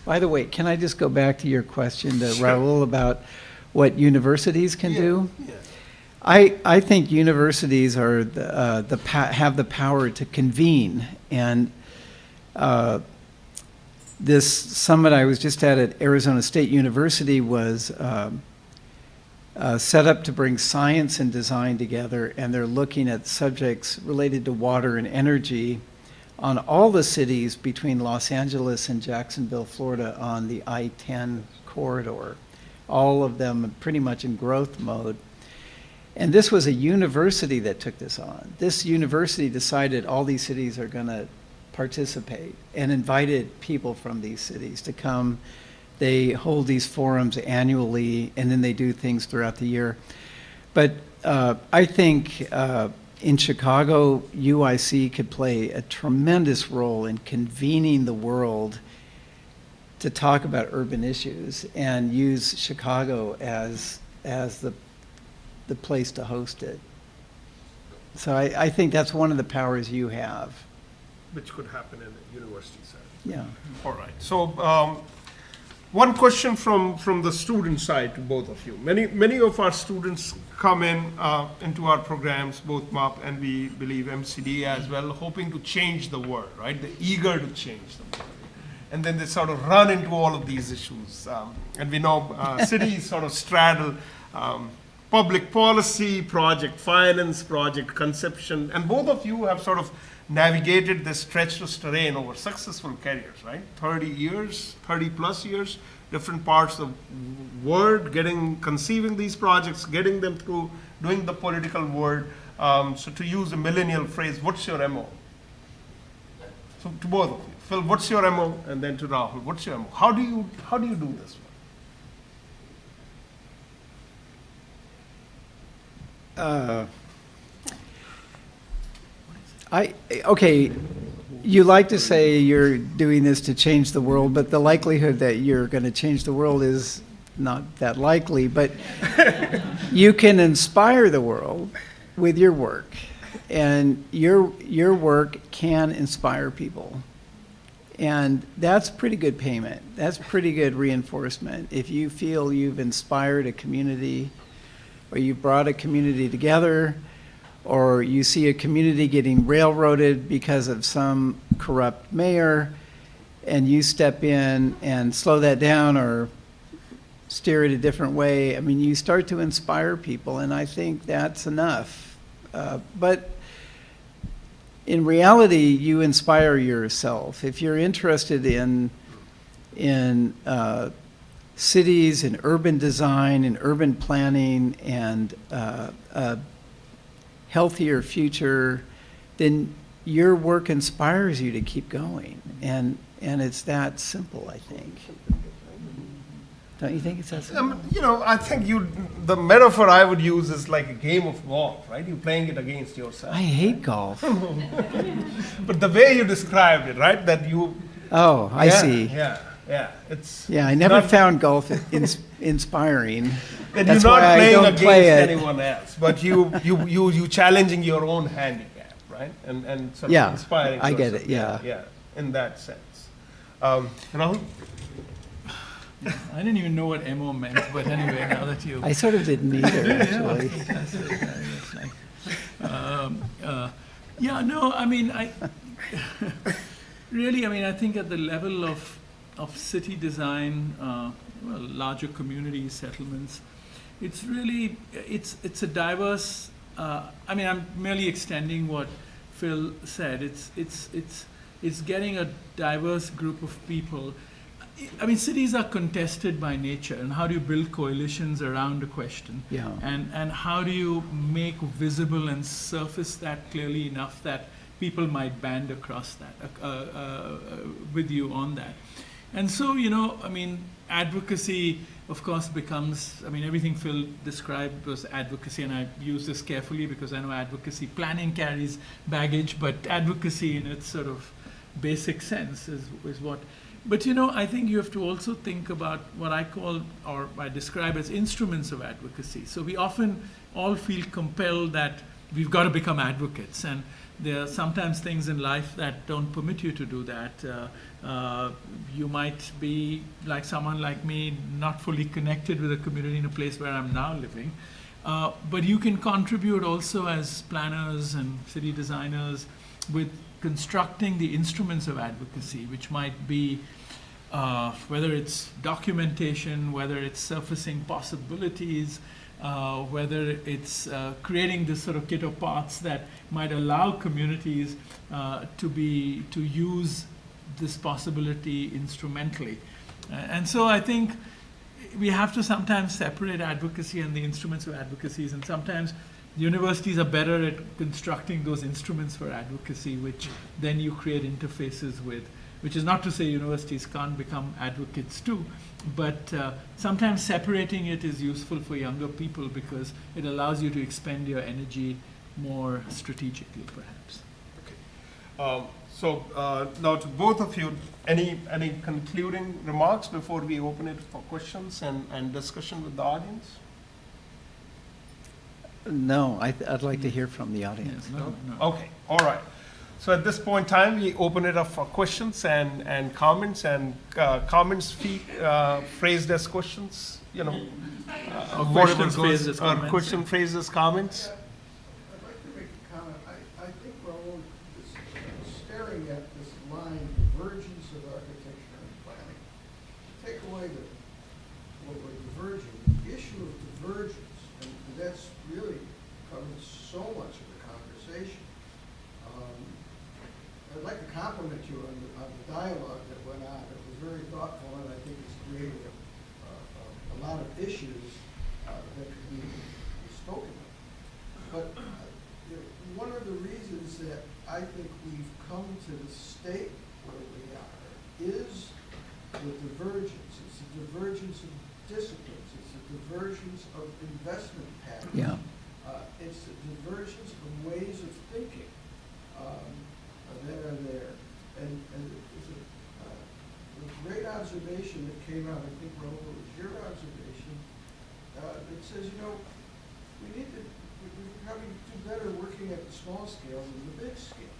By the way, can I just go back to your question to Sure. Raul about what universities can do? Yeah. I think universities are have the power to convene, and this summit I was just at Arizona State University was set up to bring science and design together, and they're looking at subjects related to water and energy on all the cities between Los Angeles and Jacksonville, Florida, on the I-10 corridor, all of them pretty much in growth mode. And this was a university that took this on. This university decided all these cities are going to participate and invited people from these cities to come. They hold these forums annually, and then they do things throughout the year. But I think in Chicago, UIC could play a tremendous role in convening the world to talk about urban issues and use Chicago as the place to host it. So I think that's one of the powers you have. Which could happen in a university setting. Yeah. All right. So one question from the student side to both of you. Many of our students come in into our programs, both MUP and we believe MCD as well, hoping to change the world, right? They're eager to change the world. And then they sort of run into all of these issues. And we know cities sort of straddle public policy, project finance, project conception, and both of you have sort of navigated this treacherous terrain over successful careers, right? 30 years, 30 plus years, different parts of the world, conceiving these projects, getting them through, doing the political world. So to use a millennial phrase, what's your MO? So to both of you. Phil, what's your MO? And then to Rahul, what's your MO? How do you do this one? Okay, you like to say you're doing this to change the world, but the likelihood that you're going to change the world is not that likely, but you can inspire the world with your work, and your work can inspire people. And that's pretty good payment. That's pretty good reinforcement. If you feel you've inspired a community, or you've brought a community together, or you see a community getting railroaded because of some corrupt mayor, and you step in and slow that down or steer it a different way, I mean, you start to inspire people, and I think that's enough. But in reality, you inspire yourself. If you're interested in cities, in urban design, in urban planning, and a healthier future then your work inspires you to keep going. And it's that simple, I think. Don't you think it's that simple? You know, I think the metaphor I would use is like a game of golf, right? You're playing it against yourself. I hate golf. But the way you described it, right? That you. Oh, I see. Yeah. It's. Yeah, I never not- found golf inspiring. That That's you're not why I playing don't against play it. anyone else, but you challenging your own handicap, right? And sort of Yeah, inspiring. I get yourself. it, yeah. Yeah, in that sense. Rahul? I didn't even know what MO meant, but anyway, now that you. I sort of didn't either, actually. That's it. It's like, yeah, no, I mean, really, I mean, I think at the level of city design, well, larger community settlements, it's really, it's a diverse, I mean, I'm merely extending what Phil said. It's getting a diverse group of people. I mean, cities are contested by nature, and how do you build coalitions around a question? Yeah. And how do you make visible and surface that clearly enough that people might band across that, with you on that? And so, you know, I mean, advocacy, of course, becomes, I mean, everything Phil described was advocacy, and I use this carefully because I know advocacy planning carries baggage, but advocacy in its sort of basic sense is what. But you know, I think you have to also think about what I call, or I describe as instruments of advocacy. So we often all feel compelled that we've got to become advocates, and there are sometimes things in life that don't permit you to do that. You might be like someone like me, not fully connected with a community in a place where I'm now living. But you can contribute also as planners and city designers with constructing the instruments of advocacy, which might be whether it's documentation, whether it's surfacing possibilities, whether it's creating this sort of kit of parts that might allow communities to use this possibility instrumentally. And so I think we have to sometimes separate advocacy and the instruments of advocacies, and sometimes universities are better at constructing those instruments for advocacy, which then you create interfaces with, which is not to say universities can't become advocates too, but sometimes separating it is useful for younger people because it allows you to expend your energy more strategically, perhaps. So now to both of you, any concluding remarks before we open it for questions and discussion with the audience? No, I'd like to hear from the audience. No. Okay, all right. So at this point in time, we open it up for questions and comments, and comments phrased as questions, you know. Whatever questions phrased as or comments. question phrased as comments. I'd like to make a comment. I think Raul is staring at this line, divergence of architecture and planning. Take away what we're diverging, the issue of divergence, and that's really covers so much of the conversation. I'd like to compliment you on the dialogue that went on. It was very thoughtful, and I think it's creating a lot of issues that could be spoken of. But you know, one of the reasons that I think we've come to the state where we are is the divergence. It's a divergence of disciplines. It's a divergence of investment patterns. Yeah. It's a divergence of ways of thinking that are there. And it's a great observation that came out, I think, Raul, it was your observation, that says, you know, we probably do better working at the small scale than the big scale.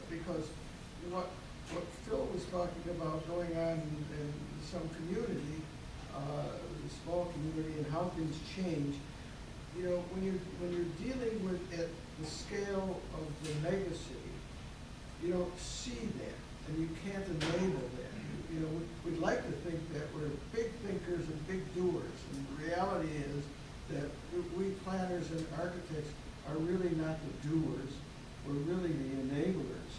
Because what Phil was talking about going on in some community, the small community, and how things change, you know, when you're dealing with at the scale of the megacity, you don't see that, and you can't enable that. You know, we'd like to think that we're big thinkers and big doers, and the reality is that we planners and architects are really not the doers. We're really the enablers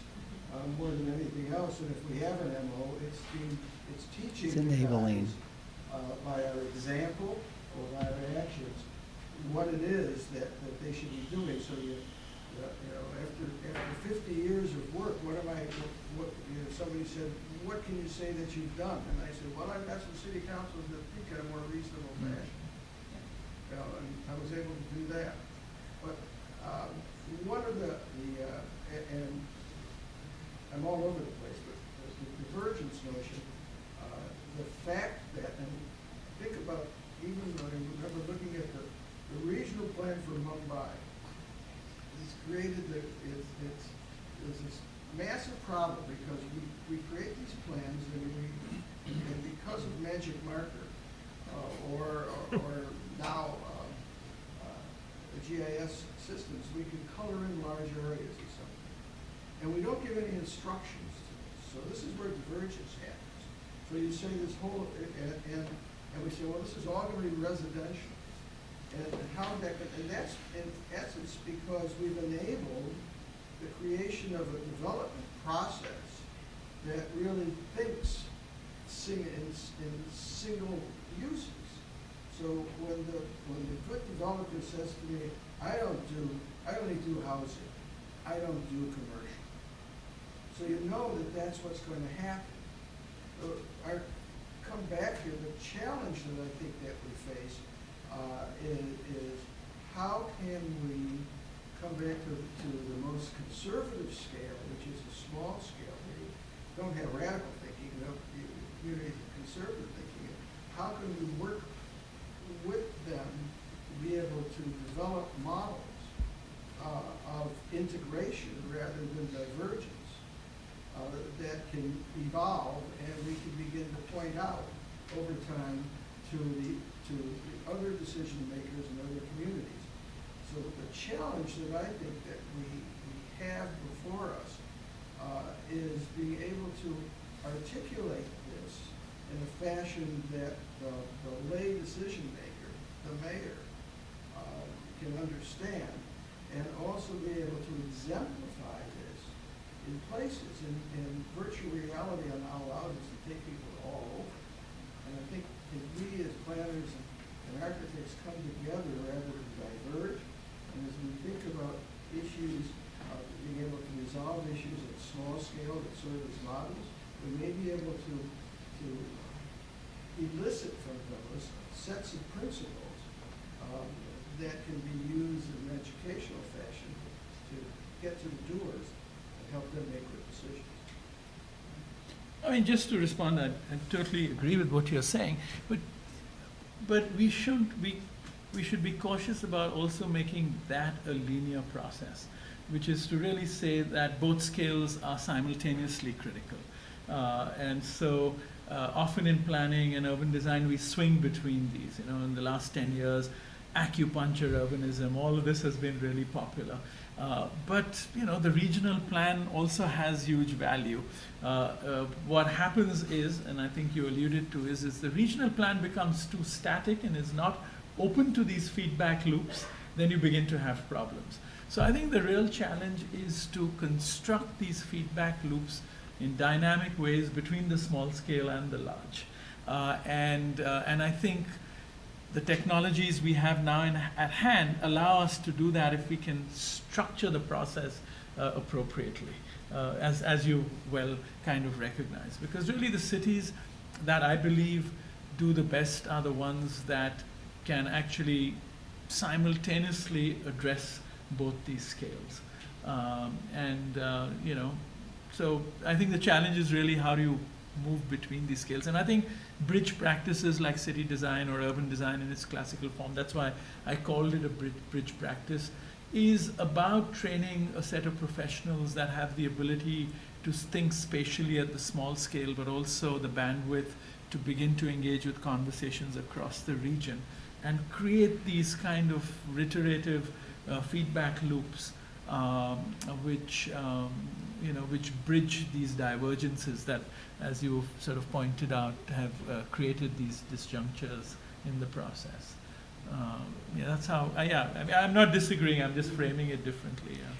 more than anything else. And if we have an MO, it's teaching It's enabling. the guys, by our example or by our actions what it is that they should be doing. So you after 50 years of work, somebody said, what can you say that you've done? And I said, well, I've got some city councils that think in a more reasonable fashion. And I was able to do that. But one of and I'm all over the place, but the divergence notion, the fact that, and think about, even though I remember looking at the regional plan for Mumbai, it's created, it's this massive problem because we create these plans and because of magic marker or now GIS systems, we can color in large areas or something. And we don't give any instructions to this. So this is where divergence happens. So you say this whole, and we say, well, this is all going to be residential. And how that, and that's in essence because we've enabled the creation of a development process that really thinks in single uses. So when the good developer says to me, I only do housing, I don't do commercial. So you know that that's what's going to happen. So I come back here, the challenge that I think that we face is how can we come back to the most conservative scale, which is a small scale, where you don't have radical thinking, you have conservative thinking. How can we work with them to be able to develop models of integration rather than divergence that can evolve, and we can begin to point out over time to the other decision makers in other communities. So the challenge that I think that we have before us is being able to articulate this in a fashion that the lay decision maker, the mayor, can understand, and also be able to exemplify this in places. And virtual reality now allows us to take people all over. And I think if we as planners and architects come together rather than diverge, and as we think about issues, being able to resolve issues at small scale that serve as models, we may be able to elicit from those sets of principles that can be used in an educational fashion to get to the doers and help them make good decisions. I mean, just to respond, I totally agree with what you're saying, but we should be cautious about also making that a linear process, which is to really say that both scales are simultaneously critical. And so often in planning and urban design, we swing between these. In the last 10 years, acupuncture urbanism, all of this has been really popular. But the regional plan also has huge value. What happens is, and I think you alluded to, is the regional plan becomes too static and is not open to these feedback loops, then you begin to have problems. So I think the real challenge is to construct these feedback loops in dynamic ways between the small scale and the large. And I think the technologies we have now at hand allow us to do that if we can structure the process appropriately, as you well kind of recognize. Because really the cities that I believe do the best are the ones that can actually simultaneously address both these scales. So I think the challenge is really how do you move between these scales. And I think bridge practices like city design or urban design in its classical form, that's why I called it a bridge practice, is about training a set of professionals that have the ability to think spatially at the small scale, but also the bandwidth to begin to engage with conversations across the region and create these kind of iterative feedback loops which bridge these divergences that, as you sort of pointed out, have created these disjunctures in the process. That's how, I'm not disagreeing, I'm just framing it differently. Yeah.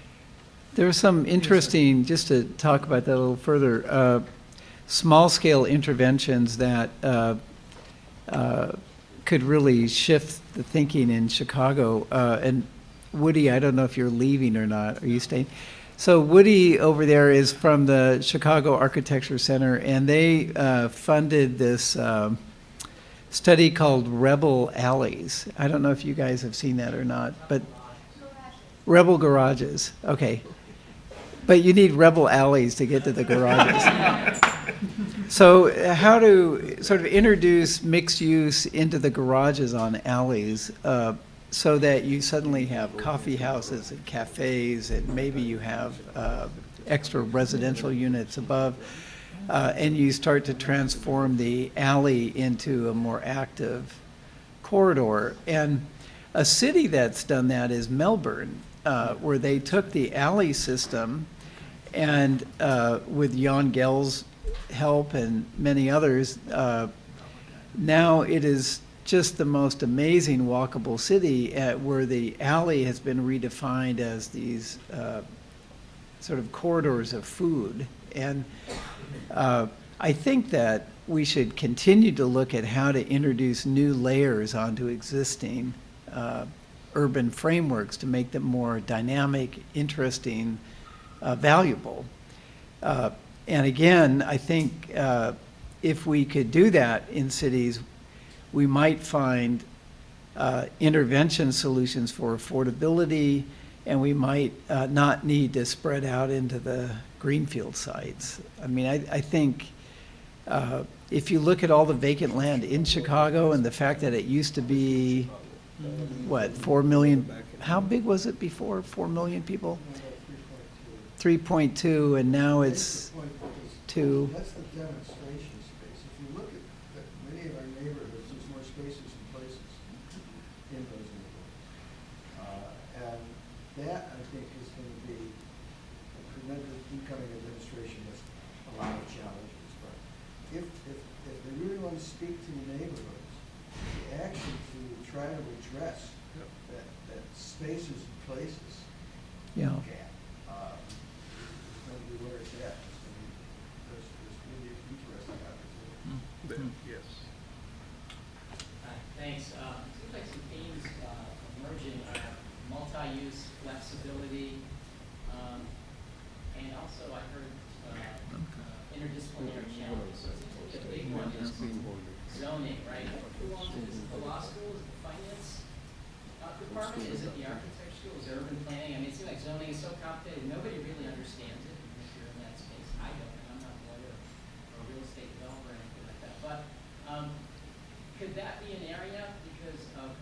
There are some interesting, just to talk about that a little further, small-scale interventions that could really shift the thinking in Chicago. And Woody, I don't know if you're leaving or not. Are you staying? So Woody over there is from the Chicago Architecture Center, and they funded this study called Rebel Alleys. I don't know if you guys have seen that or not, but Rebel Garages. Okay. But you need Rebel Alleys to get to the garages. So how to sort of introduce mixed use into the garages on alleys so that you suddenly have coffee houses and cafes, and maybe you have extra residential units above, and you start to transform the alley into a more active corridor. And a city that's done that is Melbourne, where they took the alley system and with Jan Gel's help and many others, now it is just the most amazing walkable city where the alley has been redefined as these sort of corridors of food. And I think that we should continue to look at how to introduce new layers onto existing urban frameworks to make them more dynamic, interesting, valuable. And again, I think if we could do that in cities, we might find intervention solutions for affordability, and we might not need to spread out into the greenfield sites. I mean, I think if you look at all the vacant land in Chicago and the fact that it used to be, what, 4 million, how big was it before? 4 million people? 3.2, and now it's 2. That's the demonstration space. If you look at many of our neighborhoods, there's more spaces and places in those neighborhoods. And that, I think, is going to be a tremendous incoming administration with a lot of challenges. But if they really want to speak to the neighborhoods, the action to try to address that spaces and places Yeah. gap, going to be where it's at. There's really an interesting opportunity. Yes. Thanks. Seems like some themes emerging are multi-use, flexibility, and also I heard interdisciplinary challenges. So it seems like the big one is zoning, right? Who owns it? Is it the law school? Is it the finance department? Is it the architecture school? Is it urban planning? I mean, it seems like zoning is so complicated. Nobody really understands it. If you're in that space, I don't. And I'm not a lawyer or a real estate developer or anything like that. But could that be an area because of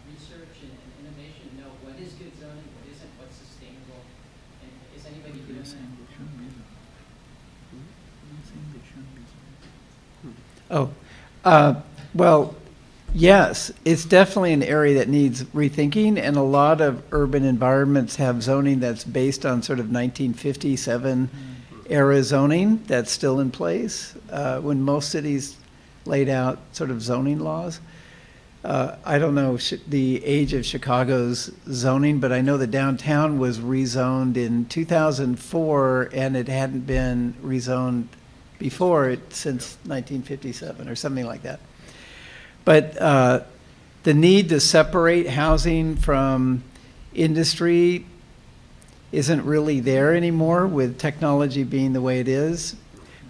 research and innovation to know what is good zoning, what isn't, what's sustainable, and is anybody doing that? Oh, well, yes, it's definitely an area that needs rethinking, and a lot of urban environments have zoning that's based on sort of 1957 era zoning that's still in place, when most cities laid out sort of zoning laws. I don't know the age of Chicago's zoning, but I know the downtown was rezoned in 2004, and it hadn't been rezoned before it since 1957 or something like that. But the need to separate housing from industry isn't really there anymore with technology being the way it is.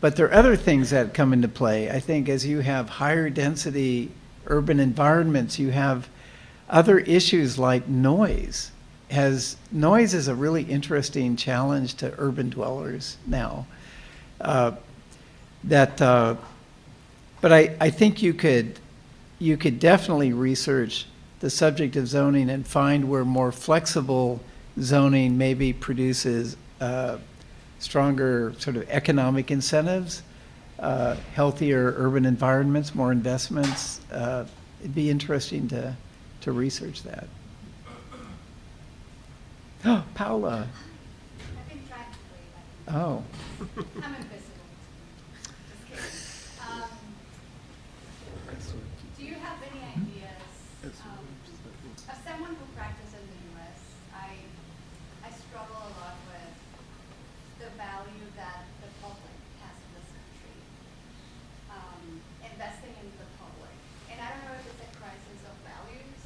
But there are other things that come into play. I think as you have higher density urban environments, you have other issues like noise. Noise is a really interesting challenge to urban dwellers now. But I think you could definitely research the subject of zoning and find where more flexible zoning maybe produces stronger sort of economic incentives, healthier urban environments, more investments. It'd be interesting to research that. Oh, Paula. I've been trying to play Oh. that. I'm invisible. Just kidding. Do you have any ideas as someone who practices in the U.S., I struggle a lot with the value that the public has in this country, investing in the public. And I don't know if it's a crisis of values.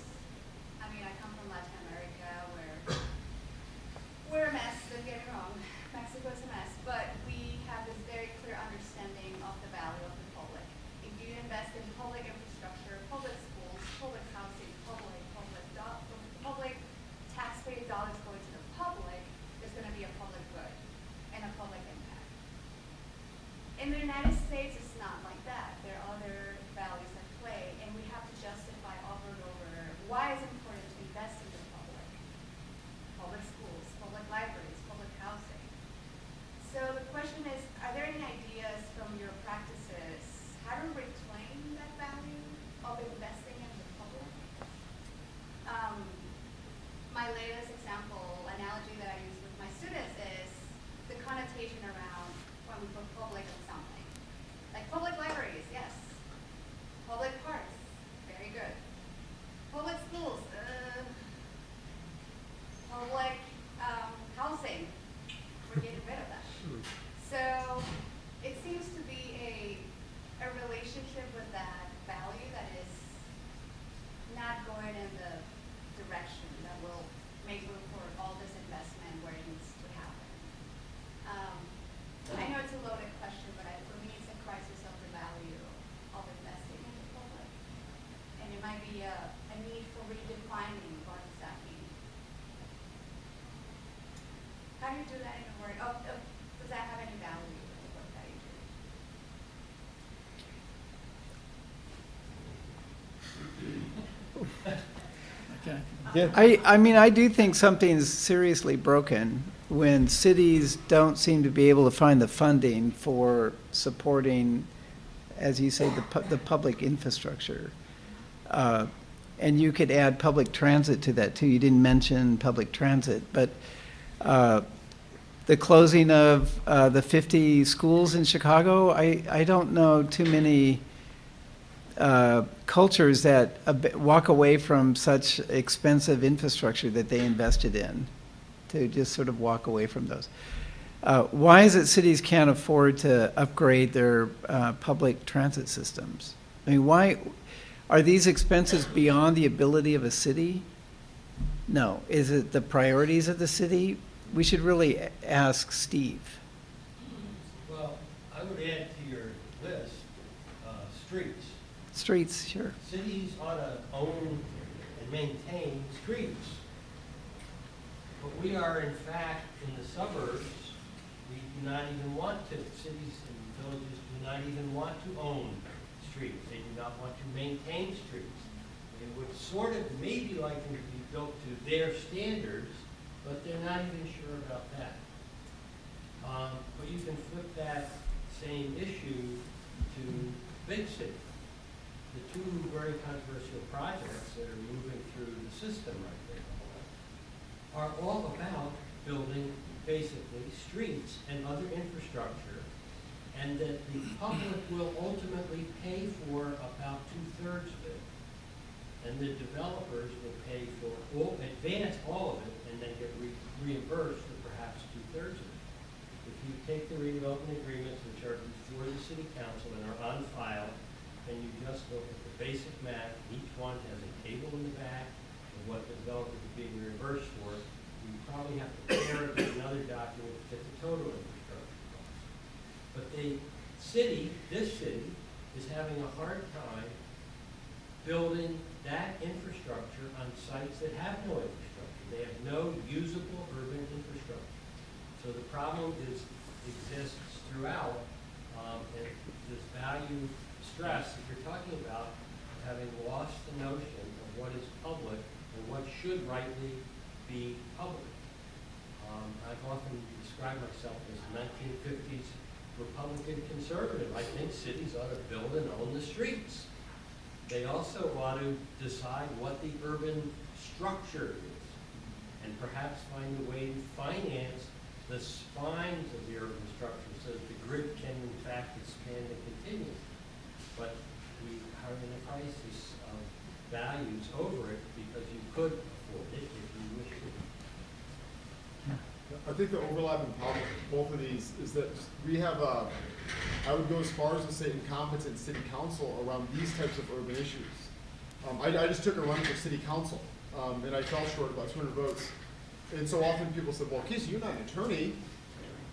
I mean, I come from Latin America where public impact. In the United States, it's not like that. There are other values at play, and we have to justify over and over why it's important to invest in the public. Public schools, public libraries, public housing. So the question is, are there any ideas from your practices how to reclaim that value of investing in the public? My latest example, analogy that I use with my students is the connotation around when we put public on something. Like public libraries, yes. Public parks, very good. Public schools, public housing, we're getting rid of that. So it seems to be a relationship with that value that is not going in the direction that will make room for all this investment where it needs to happen. I know it's a loaded question, but for me it's a crisis of the value of investing in the public. And it might be a need for redefining what does that mean. How do you do that in a word? Does that have any value in the work that you do? Okay. I mean, I do think something's seriously broken when cities don't seem to be able to find the funding for supporting, as you say, the public infrastructure. And you could add public transit to that too. You didn't mention public transit, but the closing of the 50 schools in Chicago, I don't know too many cultures that walk away from such expensive infrastructure that they invested in, to just sort of walk away from those. Why is it cities can't afford to upgrade their public transit systems? I mean, why are these expenses beyond the ability of a city? No. Is it the priorities of the city? We should really ask Steve. Well, I would add to your list, streets. Streets, sure. Cities ought to own and maintain streets. But we are, in fact, in the suburbs, we do not even want to. Cities and villages do not even want to own streets. They do not want to maintain streets. They would sort of maybe like them to be built to their standards, but they're not even sure about that. But you can flip that same issue to big cities. The two very controversial projects that are moving through the system right now are all about building basically streets and other infrastructure, and that the public will ultimately pay for about 2/3 of it, and the developers will pay for advance all of it, and then get reimbursed for perhaps 2/3 of it. If you take the redevelopment agreements, which are before the city council and are on file, and you just look at the basic math, each one has a table in the back of what the developer is being reimbursed for. You probably have to pair it with another document to get the total infrastructure cost. But the city, this city, is having a hard time building that infrastructure on sites that have no infrastructure. They have no usable urban infrastructure. So the problem exists throughout, and this value stress that you're talking about, having lost the notion of what is public and what should rightly be public. I've often described myself as a 1950s Republican conservative. I think cities ought to build and own the streets. They also ought to decide what the urban structure is, and perhaps find a way to finance the spines of the urban structure so that the grid can in fact expand and continue. But we are in a crisis of values over it because you could afford it if you wish to. I think the overlapping problem with both of these is that we have I would go as far as to say incompetent city council around these types of urban issues. I just took a run for city council, and I fell short about 200 votes. And so often people said, well, Casey, you're not an attorney.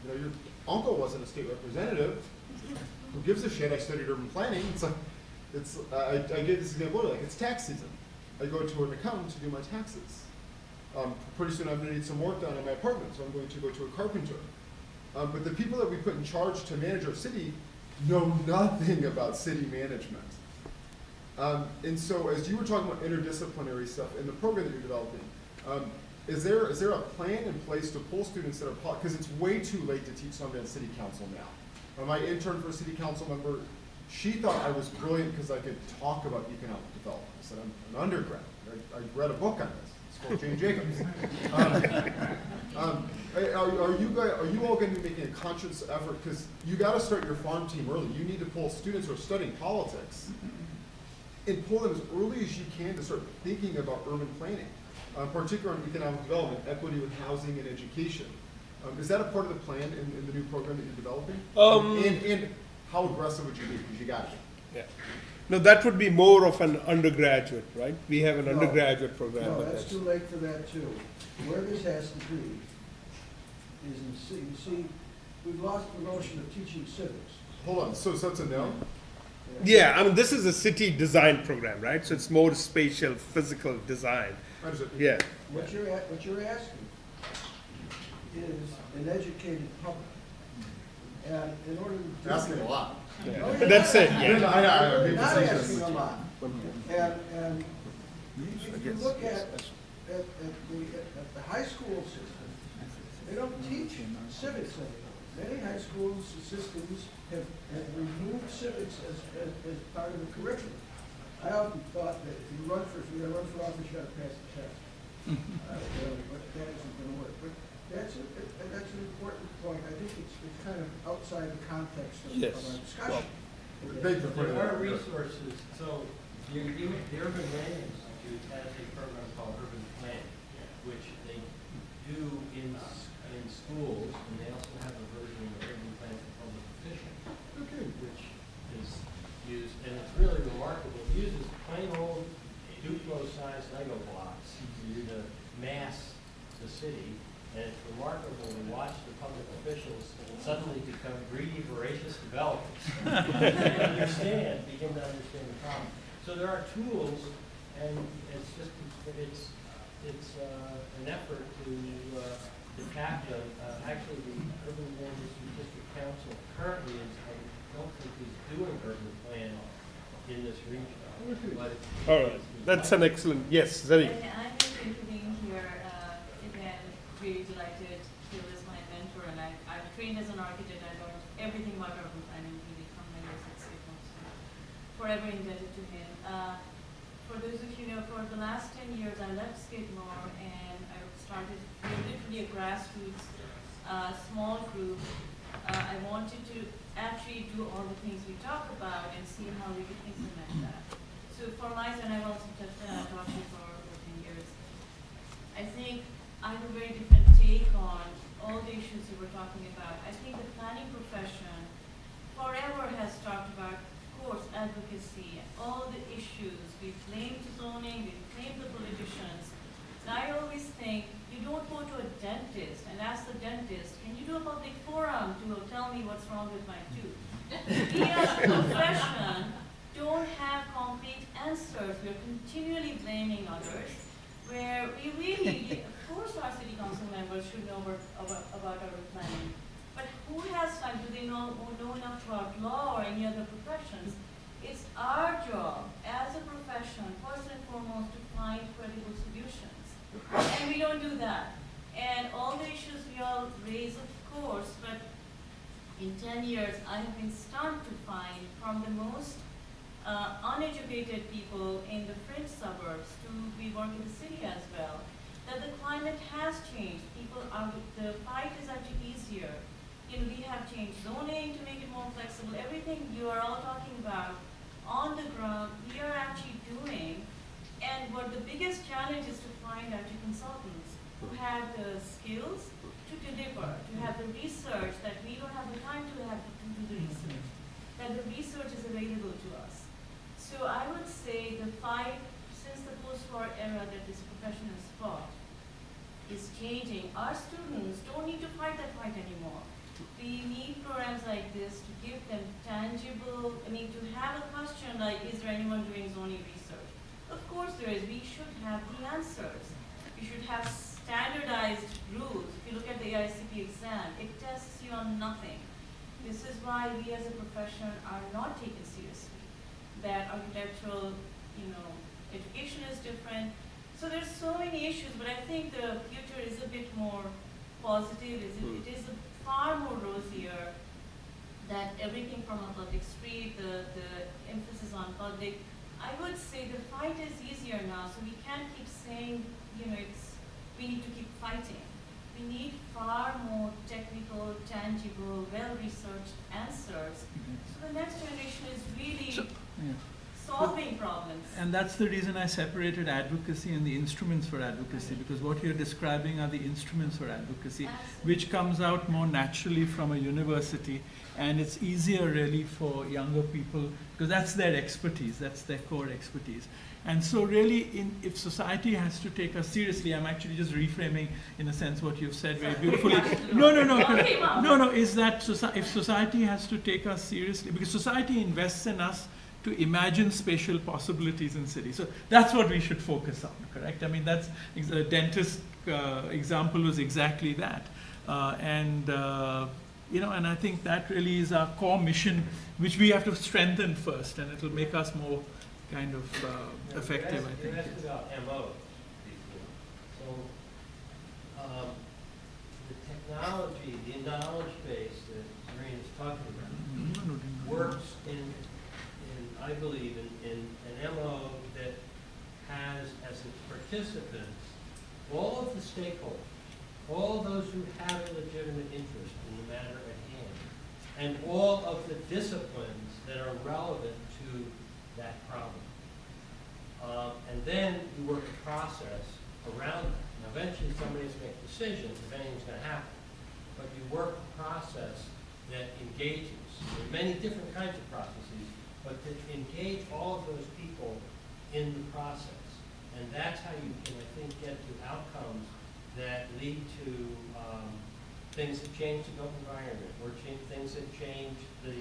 You know, your uncle wasn't a state representative. Who gives a shit? I studied urban planning. It's like, I give this example, like it's tax season. I go to an accountant to do my taxes. Pretty soon I'm going to need some work done on my apartment, so I'm going to go to a carpenter. But the people that we put in charge to manage our city know nothing about city management. And so as you were talking about interdisciplinary stuff in the program that you're developing, is there a plan in place to pull students that are, because it's way too late to teach somebody on city council now. My intern for a city council member, she thought I was brilliant because I could talk about economic development. I said, I'm an undergrad. I read a book on this. It's called Jane Jacobs. Are you all going to be making a conscious effort, because you got to start your farm team early. You need to pull students who are studying politics and pull them as early as you can to start thinking about urban planning, particularly on economic development, equity with housing and education. Is that a part of the plan in the new program that you're developing? And how aggressive would you be? Because you got it. Yeah. No, that would be more of an undergraduate, right? We have an No. undergraduate program. No, but that's too late for that too. Where this has to be is in C. You see, we've lost the notion of teaching civics. Hold on. So that's a no? Yeah, I mean, this is a city design program, right? So it's more spatial, physical design. Understood. Yeah. What you're asking is an educated public. And in order to do Asking that- a lot. No, you're That's not. it, yeah. No, I You're hate not to say asking this. a lot. And if you look at the high school system, they don't teach civics anymore. Many high school systems have removed civics as part of the curriculum. I often thought that if you're going to run for office, you gotta pass the test. But that isn't gonna work. But that's an important point. I think it's kind of outside the context of Yes. our discussion. Thank you for putting There that are out there. resources, so the Urban Land Institute has a program called Urban Plan, which they do in schools, and they also have a version of Urban Plan for public officials, Okay. which is used, and it's really remarkable. It uses plain old Duplo-sized Lego blocks to mass the city, and it's remarkable to watch the public officials suddenly become greedy, voracious developers. And begin to understand the problem. So there are tools, and it's an effort to tackle. Actually, the Urban Land District Council currently is, I don't think is doing urban plan in this region. But All right. That's an excellent, yes, Zari. And I'm going to be here, again, really delighted. Phil is my mentor, and I'm trained as an architect. I learned everything about urban planning really from my years at Staples. Forever indebted to him. For those of you who know, for the last 10 years, I left Skidmore, and I started literally a grassroots, small group. I wanted to actually do all the things we talk about and see how we could implement that. So for myself, and I've also taught you for 14 years, I think I have a very different take on all the issues you were talking about. I think the planning profession forever has talked about, of course, advocacy, all the issues. We've blamed zoning, we've blamed the politicians. And I always think you don't go to a dentist and ask the dentist, can you do a public forum to tell me what's wrong with my tooth? We as a profession don't have concrete answers. We're continually blaming others, where we really, of course our city council members should know about urban planning, but who has time? Do they know enough about law or any other professions? It's our job as a profession, first and foremost, to find credible solutions. And we don't do that. And all the issues we all raise, of course, but in 10 years, I have been stunned to find from the most uneducated people in the fringe suburbs to we work in the city as well, that the climate has changed. The fight is actually easier. We have changed zoning to make it more flexible. Everything you are all talking about on the ground, we are actually doing. And what the biggest challenge is to find actually consultants who have the skills to deliver, to have the research that we don't have the time to do the research, that the research is available to us. So I would say the fight since the post-war era that this profession has fought is changing. Our students don't need to fight that fight anymore. We need programs like this to give them tangible, to have a question like, is there anyone doing zoning research? Of course there is. We should have the answers. We should have standardized rules. If you look at the the ICP exam, it tests you on nothing. This is why we as a profession are not taken seriously. That architectural, education is different. So there's so many issues, but I think the future is a bit more positive. It is far more rosier. That everything from a public street, the emphasis on public, I would say the fight is easier now. So we can't keep saying, we need to keep fighting. We need far more technical, tangible, well-researched answers. So the next generation is really solving problems. And that's the reason I separated advocacy and the instruments for advocacy, because what you're describing are the instruments for advocacy, which comes out more naturally from a university, and it's easier really for younger people, because that's their expertise, that's their core expertise. And so really, if society has to take us seriously, I'm actually just reframing, in a sense, what you've said very beautifully. No, is that if society has to take us seriously, because society invests in us to imagine spatial possibilities in cities. So that's what we should focus on, correct? I mean, that's the dentist example was exactly that. And I think that really is our core mission, which we have to strengthen first, and it'll make us more kind of effective, I think. You asked about MO before. So the technology, the knowledge base that Marina is talking about works in I believe, in an MO that has as its participants all of the stakeholders, all those who have a legitimate interest in the matter at hand, and all of the disciplines that are relevant to that problem. And then you work a process around that. Now, eventually somebody has to make decisions if anything's going to happen. But you work a process that engages. There are many different kinds of processes, but to engage all of those people in the process. And that's how you can, I think, get to outcomes that lead to things that change the built environment, or things that change the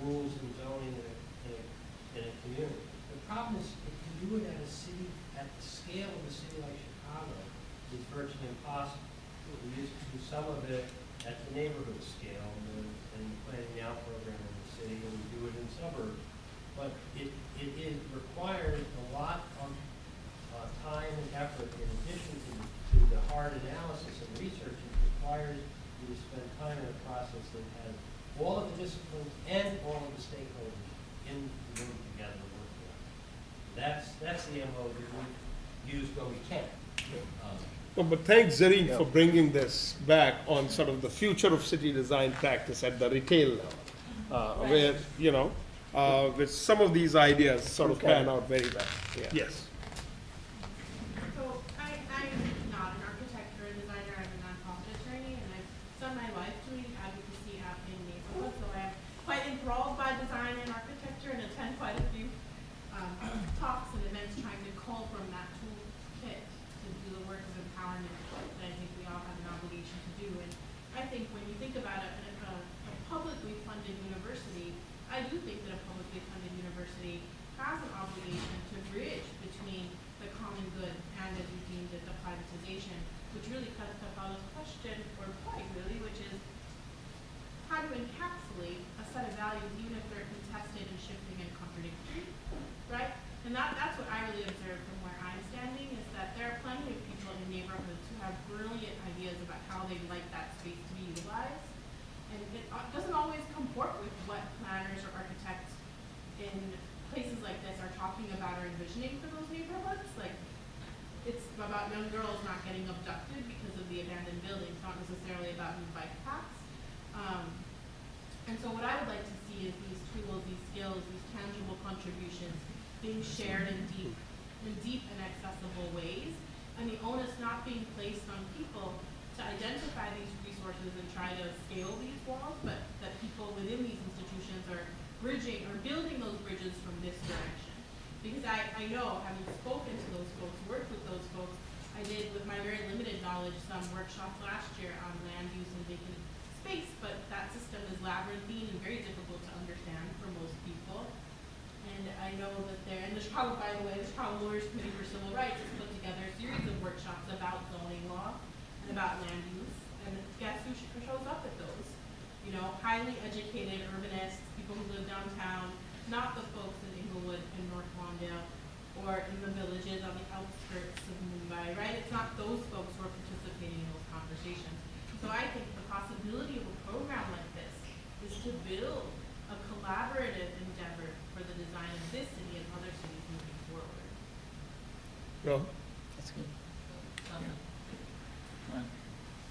rules and zoning in a community. The problem is, if you do it at a city, at the scale of a city like Chicago, it's virtually impossible. We used to do some of it at the neighborhood scale, and the planning now program in the city, and we do it in suburbs. But it requires a lot of time and effort in addition to the hard analysis and research. It requires you to spend time in a process that has all of the disciplines and all of the stakeholders in the room together working on it. That's the MO that we use where we can. But thanks, Zareen, for bringing this back on sort of the future of city design practice at the retail level, where, with some of these ideas sort of pan out very well. Yeah. Yes. So I'm not an architect or a designer. I'm a nonprofit attorney, and I've spent my life doing advocacy out in neighborhoods. So I'm quite enthralled by design and architecture, and attend quite a few talks and events trying to cull from that toolkit to do the work of empowerment that I think we all have an obligation to do. And I think when you think about a publicly funded university, I do think that a publicly funded university has an obligation to bridge between the common good and, as you deemed it, the privatization, which really cuts to Paula's question, or point really, which is how to encapsulate a set of values even if they're contested and shifting and contradictory, right? And that's what I really observe from where I'm standing, is that there are plenty of people in neighborhoods who have brilliant ideas about how they'd like that space to be utilized. And it doesn't always comport with what planners or architects in places like this are talking about or envisioning for those neighborhoods. Like, it's about young girls not getting abducted because of the abandoned buildings, not necessarily about new bike paths. And so what I would like to see is these tools, these skills, these tangible contributions being shared in deep and accessible ways, and the onus not being placed on people to identify these resources and try to scale these walls, but that people within these institutions are bridging or building those bridges from this direction. Because I know, having spoken to those folks, worked with those folks, I did, with my very limited knowledge, some workshops last year on land use and vacant space, but that system is labyrinthine and very difficult to understand for most people. And I know that and the Chicago, by the way, the Chicago Lawyers Committee for Civil Rights has put together a series of workshops about zoning law and about land use, and who shows up at those. You know, highly educated urbanists, people who live downtown, not the folks in Inglewood and North Lawndale, or in the villages on the outskirts of Mumbai, right? It's not those folks who are participating in those conversations. So I think the possibility of a program like this is to build a collaborative endeavor for the design of this city and other cities moving forward. Well, That's good.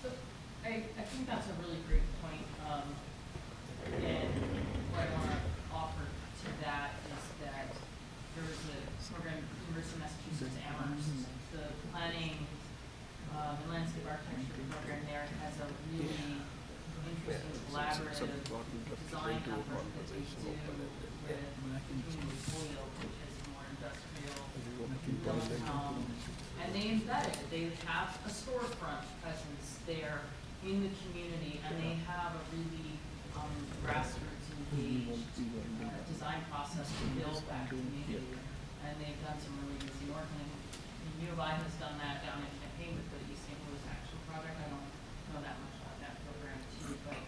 So I think that's a really great point. And what I want to offer to that is that there was a program, University of Massachusetts Amherst, the planning and landscape architecture program there has a really interesting collaborative design effort that they do with Community Soil, which is more industrial downtown. And they embed it. They have a storefront presence there in the community, and they have a really grassroots engaged design process to build that community. And they've done some really easy work. And U of I has done that down in Champaign with the East St. Louis Action Project. I don't know that much about that program too, but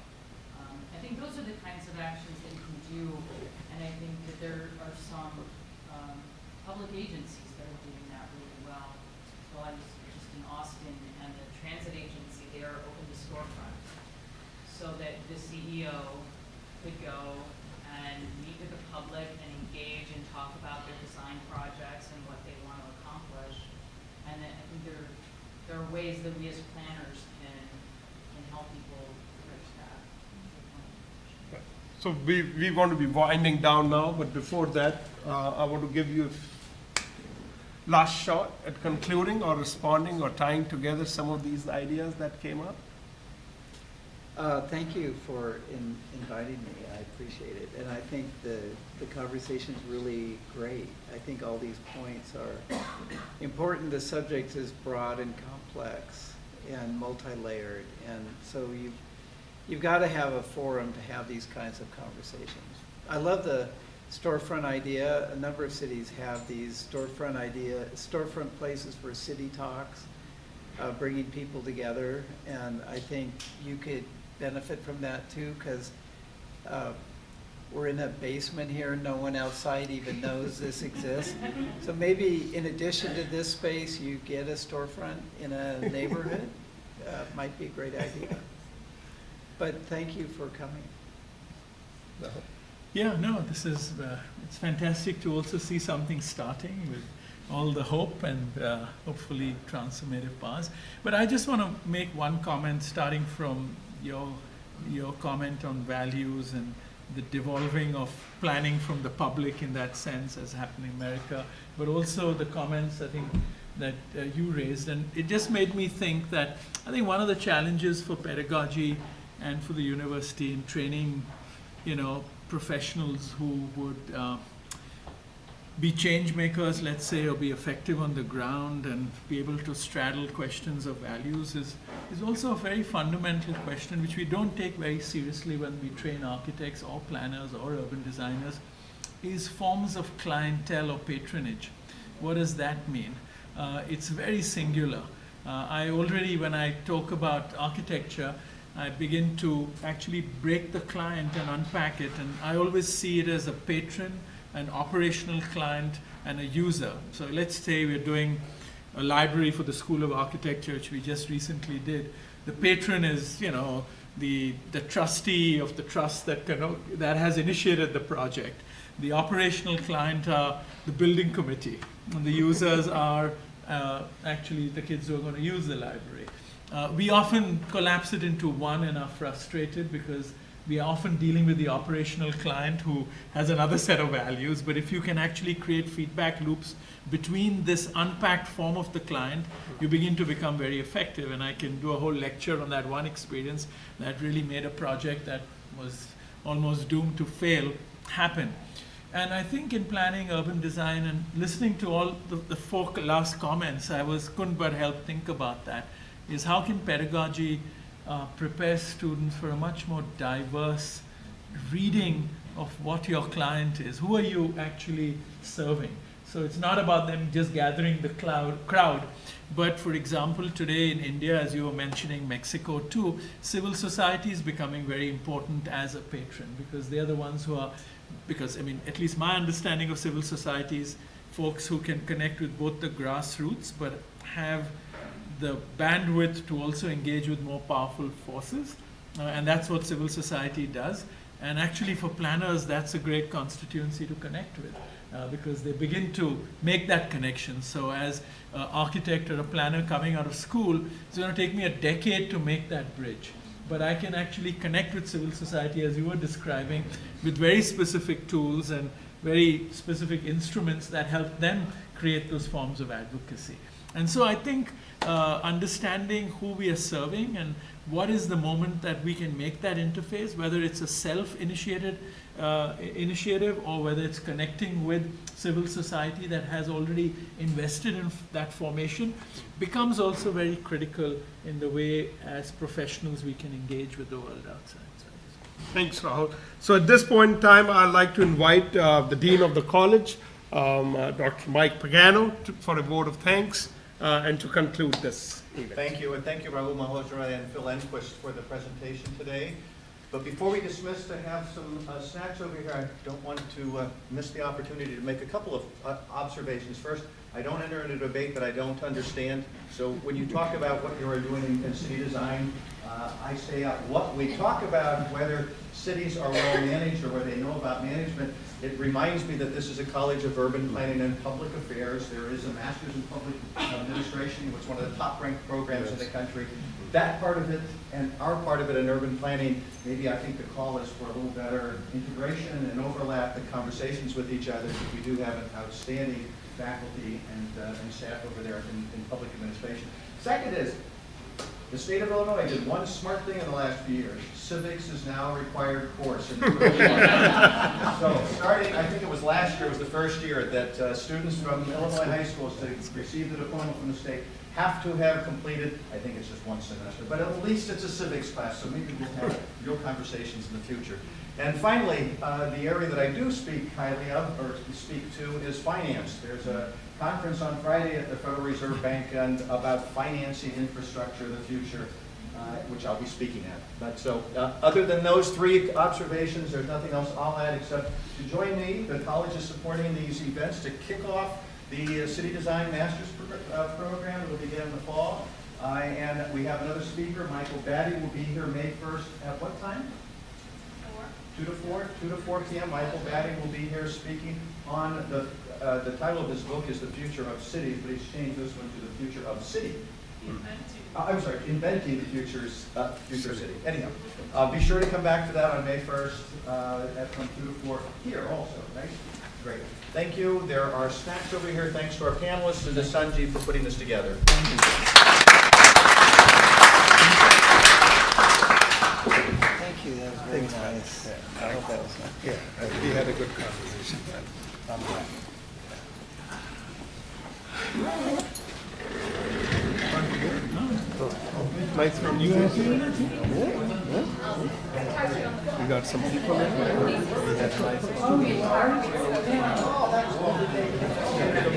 I think those are the kinds of actions that you can do. And I think that there are some public agencies that are doing that really well. So I was just in Austin, and the transit agency there opened a storefront so that the CEO could go and meet with the public and engage and talk about their design projects and what they want to accomplish. And I think there are ways that we as planners can help people bridge that. so we want to be winding down now, but before that, I want to give you a last shot at concluding or responding or tying together some of these ideas that came up. Thank you for inviting me. I appreciate it. And I think the conversation's really great. I think all these points are important. The subject is broad and complex and multi-layered. And so you've got to have a forum to have these kinds of conversations. I love the storefront idea. A number of cities have these storefront places for city talks, bringing people together. And I think you could benefit from that too, because we're in a basement here. No one outside even knows this exists. So maybe in addition to this space, you get a storefront in a neighborhood. Might be a great idea. But thank you for coming. Yeah, no, this is, it's fantastic to also see something starting with all the hope and hopefully transformative powers. But I just want to make one comment starting from your comment on values and the devolving of planning from the public in that sense as happened in America, but also the comments I think that you raised. And it just made me think that I think one of the challenges for pedagogy and for the university in training, professionals who would be change makers, let's say, or be effective on the ground and be able to straddle questions of values is also a very fundamental question which we don't take very seriously when we train architects or planners or urban designers, is forms of clientele or patronage. What does that mean? It's very singular. When I talk about architecture, I begin to actually break the client and unpack it, and I always see it as a patron, an operational client, and a user. So let's say we're doing a library for the School of Architecture, which we just recently did. The patron is, the trustee of the trust that has initiated the project. The operational client are the building committee, and the users are actually the kids who are going to use the library. We often collapse it into one and are frustrated because we are often dealing with the operational client who has another set of values. But if you can actually create feedback loops between this unpacked form of the client, you begin to become very effective. And I can do a whole lecture on that one experience that really made a project that was almost doomed to fail happen. And I think in planning urban design and listening to all the four last comments, couldn't but help think about that, is how can pedagogy prepare students for a much more diverse reading of what your client is. Who are you actually serving? So it's not about them just gathering the crowd. But for example, today in India, as you were mentioning, Mexico too, civil society is becoming very important as a patron, because they're the ones who are, because I mean, at least my understanding of civil society is folks who can connect with both the grassroots, but have the bandwidth to also engage with more powerful forces. And that's what civil society does. And actually for planners, that's a great constituency to connect with, because they begin to make that connection. So as an architect or a planner coming out of school, it's going to take me a decade to make that bridge. But I can actually connect with civil society, as you were describing, with very specific tools and very specific instruments that help them create those forms of advocacy. And so I think understanding who we are serving and what is the moment that we can make that interface, whether it's a self-initiated initiative or whether it's connecting with civil society that has already invested in that formation, becomes also very critical in the way as professionals we can engage with the world outside. Thanks, Rahul. So at this point in time, I'd like to invite the Dean of the College, Dr. Mike Pagano, for a vote of thanks and to conclude this event. Thank you, and thank you, Rahul Malhotra and Phil Enquist, for the presentation today. But before we dismiss to have some snacks over here, I don't want to miss the opportunity to make a couple of observations. First, I don't enter into a debate that I don't understand. So when you talk about what you are doing in city design, I say what we talk about, whether cities are well managed or whether they know about management, it reminds me that this is a College of Urban Planning and Public Affairs. There is a Master's in Public Administration, which is one of the top-ranked programs in the country. That part of it and our part of it in urban planning, maybe I think the call is for a little better integration and overlap and conversations with each other, because we do have an outstanding faculty and staff over there in public administration. Second is, the state of Illinois did one smart thing in the last few years. Civics is now a required course. So starting, I think it was last year, was the first year that students from Illinois high schools to receive the diploma from the state have to have completed, I think it's just one semester, but at least it's a civics class, so maybe we'll have real conversations in the future. And finally, the area that I do speak highly of, or speak to, is finance. There's a conference on Friday at the Federal Reserve Bank and about financing infrastructure of the future, which I'll be speaking at. But so, other than those three observations, there's nothing else I'll add except to join me. The college is supporting these events to kick off the City Design Master's program. It will begin in the fall. And we have another speaker, Michael Batty, will be here May 1st at what time? 2 to 4 p.m. Michael Batty will be here speaking on the title of his book is The Future of Cities, but he's changed this one to The Future of City. I'm sorry, Inventing the Future City. Anyhow, be sure to come back to that on May 1st from 2 to 4 here also, right? Great. Thank you. There are snacks over here. Thanks to our panelists and to Sanjeev for putting this together. Thank you, that was very nice. I hope that was nice. Yeah, we had a good conversation. I'm glad. Nice from you. We got some people in. We had nice.